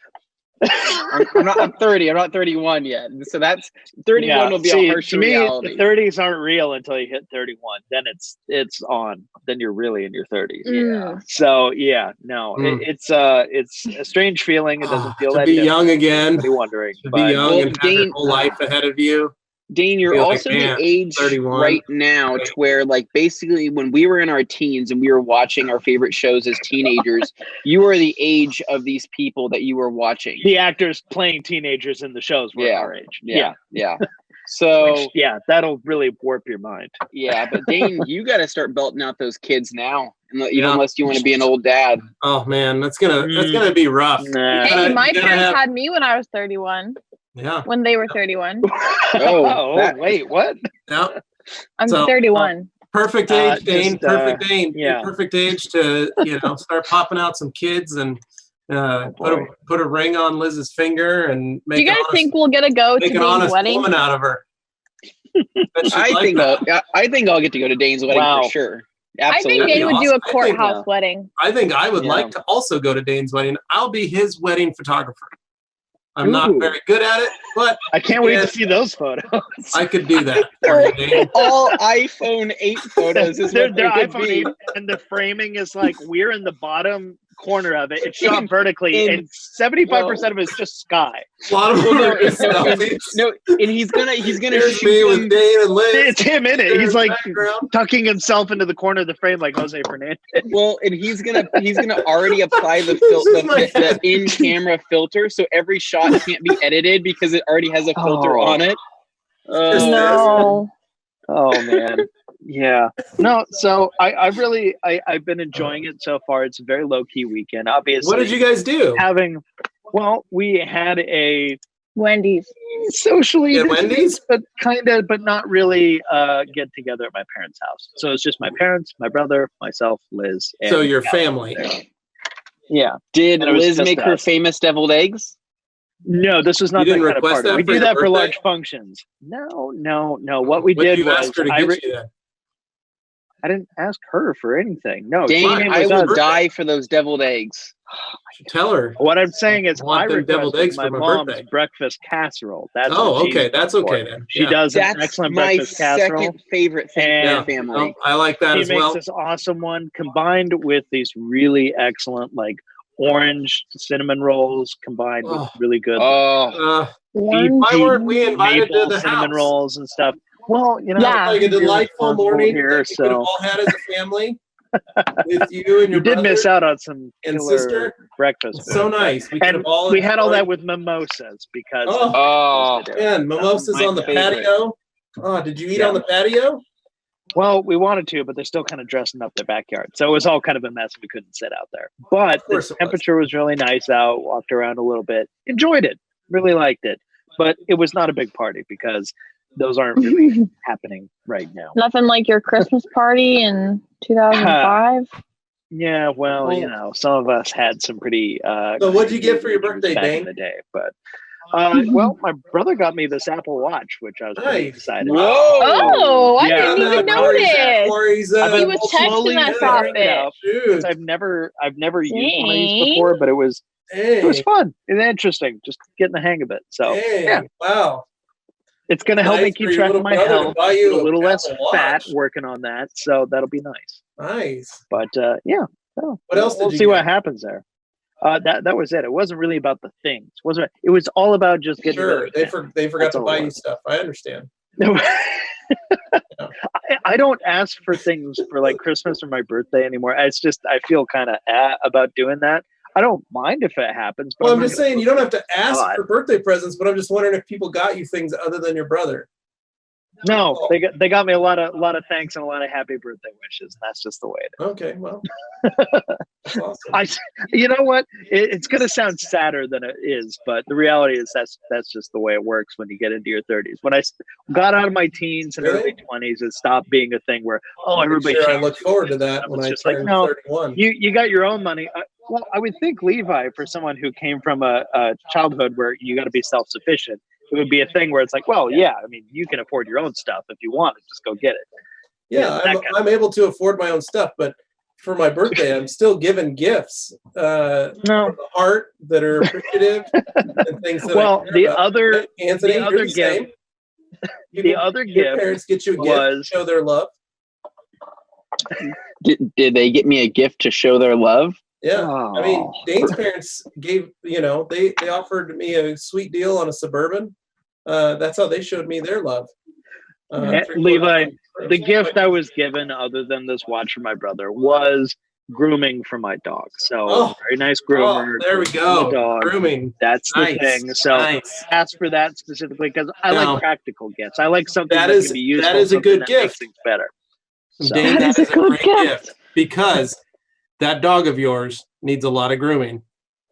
I'm 30. I'm not 31 yet. So that's 31 will be a harsh reality. The 30s aren't real until you hit 31. Then it's on. Then you're really in your 30s. Yeah. So it's a strange feeling. It doesn't feel to that be young again. Be wondering. To be young and have your whole life ahead of you. Dane, you're also the age 31. right now to where, like, basically when we were in our teens and we were watching our favorite shows as teenagers, you were the age of these people that you were watching. The actors playing teenagers in the shows were our age. Yeah. So yeah, that'll really warp your mind. Yeah, but Dane, you got to start belting out those kids now, unless you want to be an old dad. Oh man, that's gonna be rough. Nah. Hey, my parents had me when I was 31. Yeah. When they were 31. Wait, what? Yeah. I'm 31. Perfect age, Dane. Perfect age. Yeah. Perfect age to start popping out some kids and put a ring on Liz's finger and make. Do you guys think we'll get to go to Dane's wedding? Woman out of her. I think I'll get to go to Dane's wedding for sure. Absolutely. I think Dane would do a courthouse wedding. I think I would like to also go to Dane's wedding. I'll be his wedding photographer. I'm not very good at it, but I can't wait to see those photos. I could do that. All iPhone 8 photos is what they're iPhone 8, and the framing is like we're in the bottom corner of it. It's shot vertically, and 75% of it is just sky. A lot of no, and he's gonna Here's me with Dane and Liz. It's him in it. He's like tucking himself into the corner of the frame like Jose Fernandez. Well, and he's gonna already apply the in-camera filter, so every shot can't be edited because it already has a filter on it. No. Oh man. Yeah. No, so I've been enjoying it so far. It's a very low-key weekend. Obviously. What did you guys do? We had a Wendy's. Socially Wendy's? but not really get together at my parents' house. So it's just my parents, my brother, myself, Liz. And so your family. Yeah. Did Liz make her famous deviled eggs? No, this was not that kind of party. We do that for birthday? large functions. No. What we did was I didn't ask her for anything. No, Dane, I will die for those deviled eggs. Tell her. What I'm saying is, I deviled eggs my for mom's birthday. Breakfast casserole. That's okay. That's okay then. She does an excellent breakfast casserole. That's my second favorite thing in the family. I like that as well. She makes this awesome one combined with these really excellent orange cinnamon rolls combined with really good. Why weren't we invited to the cinnamon house? rolls and stuff? Well, like a delightful morning here, that we could have all had as a family with you and your brother. You did miss out on some and sister breakfast. So nice. We had all that with mimosas because mimosas on the patio. Oh, did you eat on the patio? Well, we wanted to, but they're still kind of dressing up their backyard. So it was all kind of a mess. We couldn't sit out there. But the temperature was really nice out, walked around a little bit, enjoyed it, really liked it. But it was not a big party because those aren't really happening right now. Nothing like your Christmas party in 2005? Yeah, well, some of us had some pretty... so what'd you get for your birthday, back Dane? in the day, but... my brother got me this Apple Watch, which I was pretty excited about. Oh, I didn't even notice. He was texting that topic. Because I've never used one of these before, but it was fun. It's interesting, just getting the hang of it. So wow. It's going to help me keep track of my health. A little less fat working on that, so that'll be nice. Nice. But what else? We'll see what happens there. That was it. It wasn't really about the things. It was all about just getting. Sure, they forgot to buy you stuff. I understand. I don't ask for things for Christmas or my birthday anymore. It's just I feel kind of about doing that. I don't mind if it happens. But I'm just saying you don't have to ask for birthday presents. But I'm just wondering if people got you things other than your brother. No, they got me a lot of thanks and a lot of happy birthday wishes, and that's just the way it is. Okay, well, that's awesome. You know what? It's going to sound sadder than it is, but the reality is that's just the way it works when you get into your 30s. When I got out of my teens and early 20s, it stopped being a thing where everybody. I look forward to that when I turn 31. You got your own money. Well, I would think Levi, for someone who came from a childhood where you got to be self-sufficient, it would be a thing where it's you can afford your own stuff if you want it, just go get it. Yeah, I'm able to afford my own stuff, but for my birthday, I'm still given gifts from the heart that are appreciative and things that Anthony, the other gift. The other gift parents get you a gift to show their love. Did they get me a gift to show their love? Yeah, I mean, Dane's parents gave, they offered me a sweet deal on a Suburban. That's how they showed me their love. Levi, the gift I was given, other than this watch from my brother, was grooming for my dog. So very nice groomer. There we go. Dog. Grooming. That's the thing. So ask for that specifically because I like practical gifts. I like something that can be useful. That is a good gift. Makes things better. So. Dane, that is a great gift because that dog of yours needs a lot of grooming.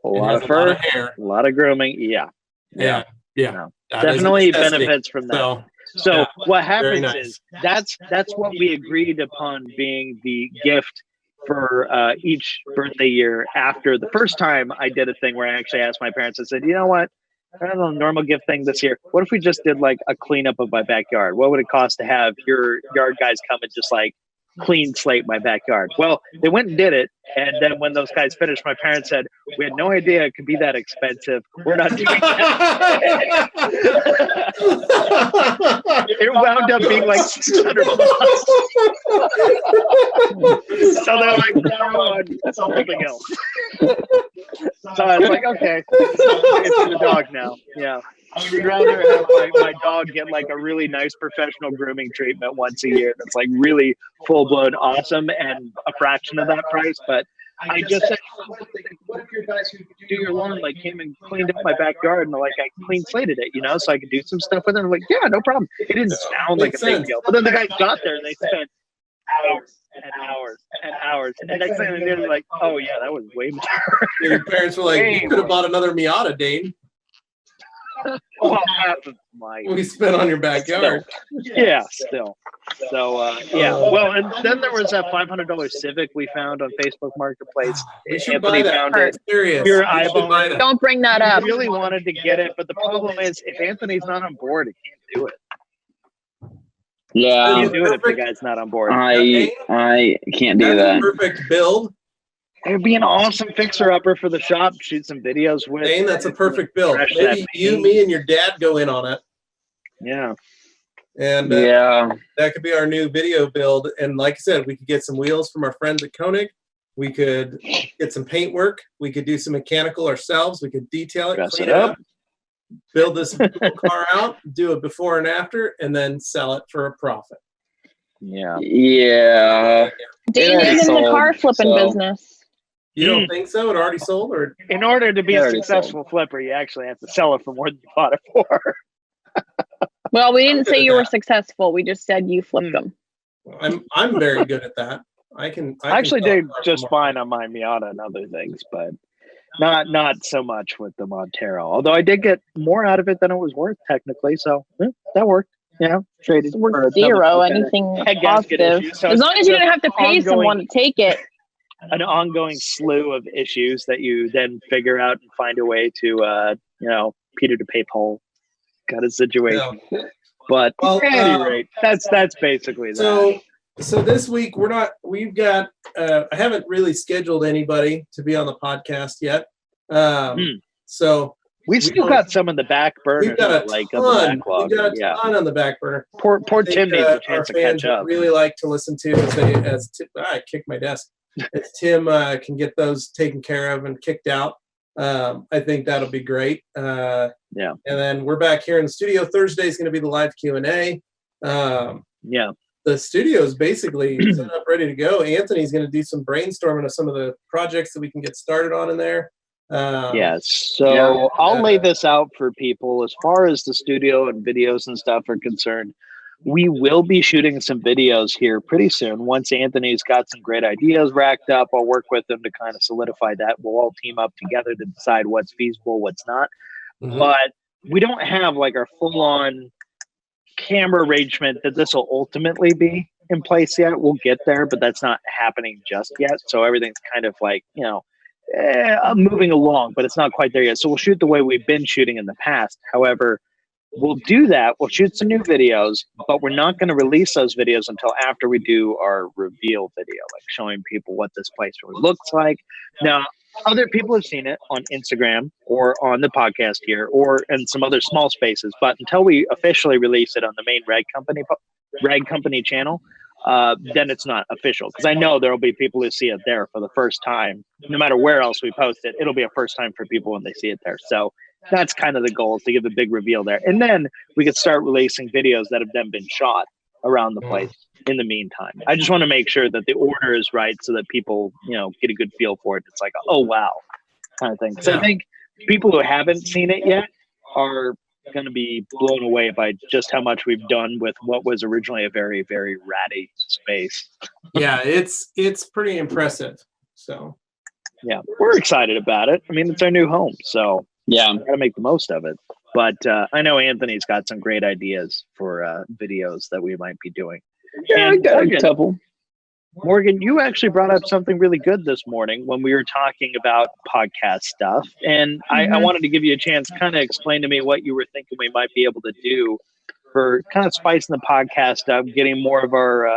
A lot of fur, a lot of grooming. Yeah. No. Definitely benefits from that. So what happens is that's what we agreed upon being the gift for each birthday year after the first time I did a thing where I actually asked my parents, I said, you know what? I don't know, normal gift thing this year. What if we just did like a cleanup of my backyard? What would it cost to have your yard guys come and just like clean slate my backyard? Well, they went and did it. And then when those guys finished, my parents said, we had no idea it could be that expensive. We're not doing that. It wound up being like $600. So they're like, no, that's something else. So I was like, okay, it's the dog now. Yeah. I would rather have my dog get like a really nice professional grooming treatment once a year that's like really full-blown awesome and a fraction of that price. But I just said, what if your guys who do your lawn like came and cleaned up my backyard and like I clean slated it, so I could do some stuff with it. I'm like, yeah, no problem. It didn't sound like a big deal. But then the guys got there and they spent hours and hours and hours. And next thing they were like, oh yeah, that was way more. Your parents were like, you could have bought another Miata, Dane. We spent on your backyard. Still. So, well, and then there was that $500 Civic we found on Facebook Marketplace. Anthony found it. Serious. Don't bring that up. I really wanted to get it, but the problem is if Anthony's not on board, it can't do it. Yeah. You can't do it if the guy's not on board. I can't do that. Perfect build. It'd be an awesome fixer-upper for the shop. Shoot some videos with. Dane, that's a perfect build. Maybe you, me, and your dad go in on it. Yeah. And that could be our new video build. And like I said, we could get some wheels from our friends at Koenig. We could get some paint work. We could do some mechanical ourselves. We could detail it, clean it up, build this car out, do a before and after, and then sell it for a profit. Yeah. Yeah. Dane is in the car flipping business. You don't think so? It already sold? Or in order to be a successful flipper, you actually have to sell it for more than you bought it for. Well, we didn't say you were successful. We just said you flipped them. I'm very good at that. I actually did just fine on my Miata and other things, but not so much with the Montero. Although I did get more out of it than it was worth technically, so that worked. Yeah, traded for zero. Anything positive, as long as you didn't have to pay someone to take it. An ongoing slew of issues that you then figure out and find a way to, Peter to pay Paul kind of situation. Yeah. But at any rate, that's basically that. So this week we've got, I haven't really scheduled anybody to be on the podcast yet. So we've still got some in the back burner. We've got a ton. We've got a ton on the back burner. Poor Tim needs a chance to catch up. Really like to listen to I kicked my desk. If Tim can get those taken care of and kicked out, I think that'll be great. And then we're back here in the studio. Thursday is going to be the live Q&A. The studio is basically set up, ready to go. Anthony's going to do some brainstorming of some of the projects that we can get started on in there. I'll lay this out for people. As far as the studio and videos and stuff are concerned, we will be shooting some videos here pretty soon. Once Anthony's got some great ideas racked up, I'll work with him to kind of solidify that. We'll all team up together to decide what's feasible, what's not. Mm-hmm. But we don't have like our full-on camera arrangement that this will ultimately be in place yet. We'll get there, but that's not happening just yet. So everything's kind of like, moving along, but it's not quite there yet. So we'll shoot the way we've been shooting in the past. However, we'll do that. We'll shoot some new videos, but we're not going to release those videos until after we do our reveal video, like showing people what this place really looks like. Now, other people have seen it on Instagram or on the podcast here or in some other small spaces, but until we officially release it on the main Rag Company channel, then it's not official. Because I know there will be people who see it there for the first time. No matter where else we post it, it'll be a first time for people when they see it there. So that's kind of the goal, is to give a big reveal there. And then we could start releasing videos that have then been shot around the place in the meantime. I just want to make sure that the order is right so that people, get a good feel for it. It's like, oh, wow, kind of thing. So I think people who haven't seen it yet are going to be blown away by just how much we've done with what was originally a very, very ratty space. Yeah, it's pretty impressive. So yeah, we're excited about it. I mean, it's our new home, so yeah, we got to make the most of it. But I know Anthony's got some great ideas for videos that we might be doing. Yeah, I got a couple. Morgan, you actually brought up something really good this morning when we were talking about podcast stuff. And I wanted to give you a chance to kind of explain to me what you were thinking we might be able to do for kind of spicing the podcast up, getting more of our,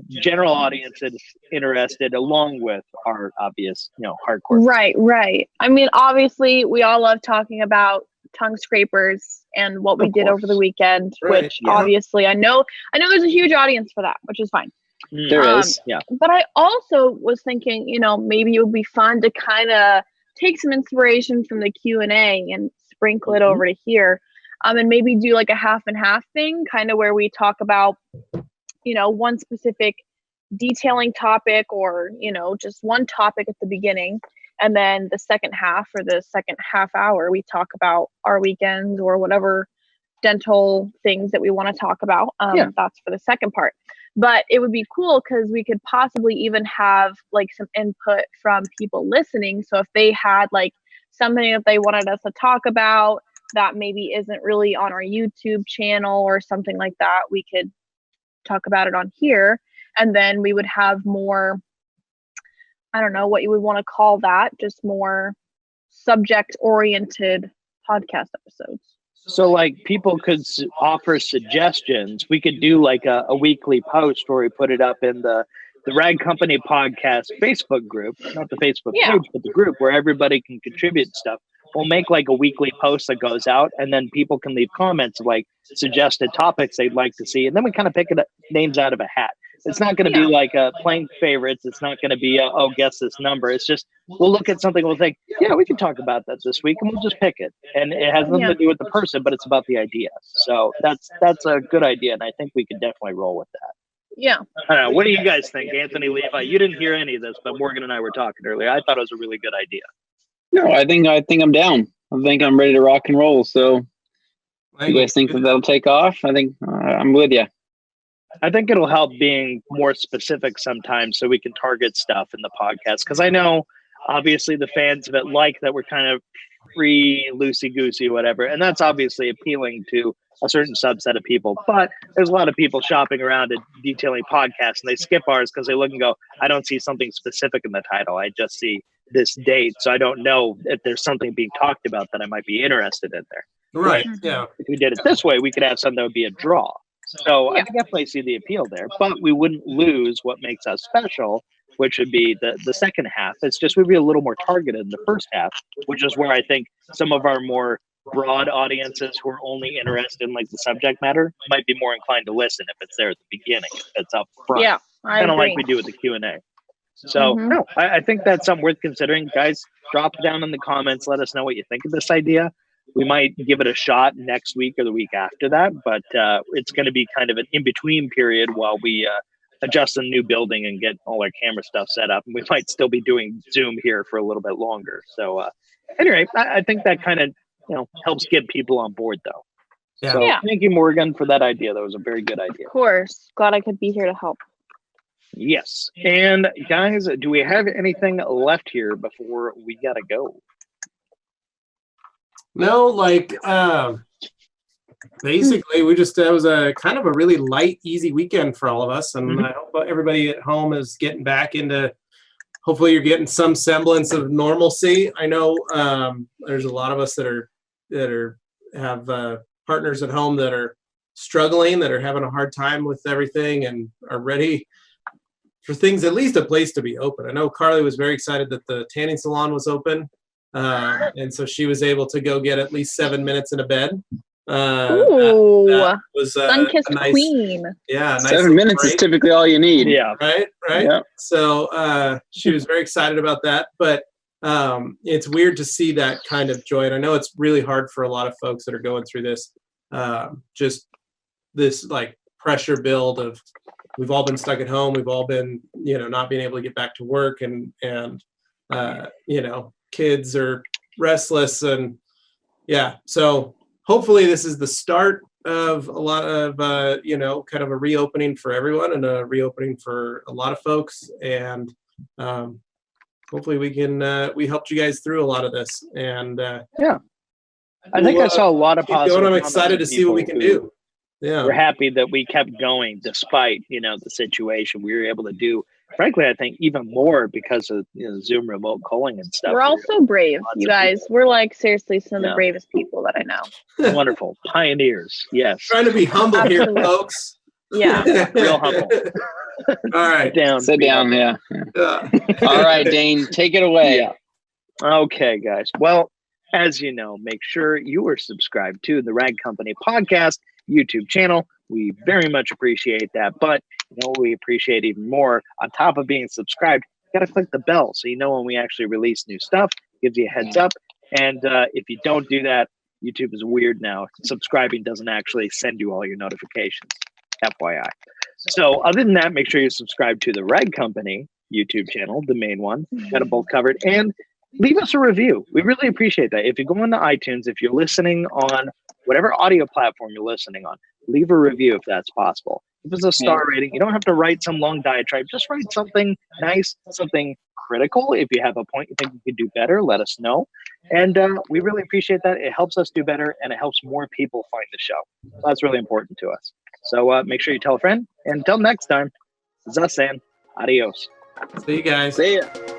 general audiences interested along with our obvious, hardcore. Right. I mean, obviously, we all love talking about tongue scrapers and what we did over the weekend, which obviously I know there's a huge audience for that, which is fine. There is, yeah. But I also was thinking, maybe it would be fun to kind of take some inspiration from the Q&A and sprinkle it over to here, and maybe do like a half and half thing, kind of where we talk about, one specific detailing topic or, just one topic at the beginning. And then the second half or the second half hour, we talk about our weekends or whatever dental things that we want to talk about. That's for the second part. But it would be cool because we could possibly even have like some input from people listening. So if they had like something that they wanted us to talk about that maybe isn't really on our YouTube channel or something like that, we could talk about it on here. And then we would have more, I don't know what you would want to call that, just more subject-oriented podcast episodes. So like people could offer suggestions. We could do like a weekly post where we put it up in the Rag Company Podcast Facebook group, not the Facebook page, but the group where everybody can contribute stuff. We'll make like a weekly post that goes out, and then people can leave comments of like suggested topics they'd like to see. And then we kind of pick names out of a hat. It's not going to be like a playing favorites. It's not going to be guess this number. It's just, we'll look at something. We'll think, we can talk about that this week, and we'll just pick it. And it has nothing to do with the person, but it's about the idea. So that's a good idea. And I think we can definitely roll with that. Yeah. I don't know. What do you guys think? Anthony, Levi, you didn't hear any of this, but Morgan and I were talking earlier. I thought it was a really good idea. No, I think I'm down. I think I'm ready to rock and roll. So you guys think that'll take off? I think I'm with you. I think it'll help being more specific sometimes so we can target stuff in the podcast. Because I know, obviously, the fans of it like that we're kind of free, loosey-goosey, whatever. And that's obviously appealing to a certain subset of people. But there's a lot of people shopping around at detailing podcasts, and they skip ours because they look and go, I don't see something specific in the title. I just see this date. So I don't know if there's something being talked about that I might be interested in there. Right, yeah. If we did it this way, we could have something that would be a draw. So I definitely see the appeal there, but we wouldn't lose what makes us special, which would be the second half. It's just we'd be a little more targeted in the first half, which is where I think some of our more broad audiences who are only interested in like the subject matter might be more inclined to listen if it's there at the beginning, if it's up front. Yeah, I kind of agree. like we do with the Q&A. So no, I think that's something worth considering. Guys, drop it down in the comments. Let us know what you think of this idea. We might give it a shot next week or the week after that, but it's going to be kind of an in-between period while we adjust the new building and get all our camera stuff set up. And we might still be doing Zoom here for a little bit longer. So anyway, I think that kind of helps get people on board, though. Yeah. So thank you, Morgan, for that idea. That was a very good idea. Of course. Glad I could be here to help. Yes. And guys, do we have anything left here before we got to go? No, basically we just, it was a kind of a really light, easy weekend for all of us. And I hope everybody at home is getting back into, hopefully you're getting some semblance of normalcy. I know there's a lot of us that have partners at home that are struggling, that are having a hard time with everything and are ready for things, at least a place to be open. I know Carly was very excited that the tanning salon was open. And so she was able to go get at least 7 minutes in a bed. That was sun-kissed nice, queen. Yeah, nice 7 minutes break. Is typically all you need. Yeah, right. Yeah. So she was very excited about that. But it's weird to see that kind of joy. And I know it's really hard for a lot of folks that are going through this, just this like pressure build of we've all been stuck at home. We've all been, not being able to get back to work and kids are restless and so hopefully this is the start of a lot of, kind of a reopening for everyone and a reopening for a lot of folks. And hopefully we helped you guys through a lot of this. And I think I saw a lot of positive. I'm excited to see what we can do. Yeah, we're happy that we kept going despite, the situation. We were able to do, frankly, I think even more because of Zoom remote calling and stuff. We're also brave, you guys. We're like seriously some of the bravest people that I know. Wonderful pioneers. Yes. Trying to be humble here, folks. Yeah. Real humble. All right. Sit down. Yeah. All right, Dane, take it away. Yeah. Okay, guys. Well, as you know, make sure you are subscribed to the Rag Company podcast YouTube channel. We very much appreciate that. But what we appreciate even more, on top of being subscribed, you got to click the bell so you know when we actually release new stuff. Gives you a heads up. And if you don't do that, YouTube is weird now. Subscribing doesn't actually send you all your notifications. FYI. So other than that, make sure you subscribe to the Rag Company YouTube channel, the main one. Got them both covered. And leave us a review. We really appreciate that. If you go into iTunes, if you're listening on whatever audio platform you're listening on, leave a review if that's possible. If it's a star rating, you don't have to write some long diatribe. Just write something nice, something critical. If you have a point you think we could do better, let us know. And we really appreciate that. It helps us do better, and it helps more people find the show. That's really important to us. So make sure you tell a friend. And until next time, this is us saying adios. See you guys. See ya.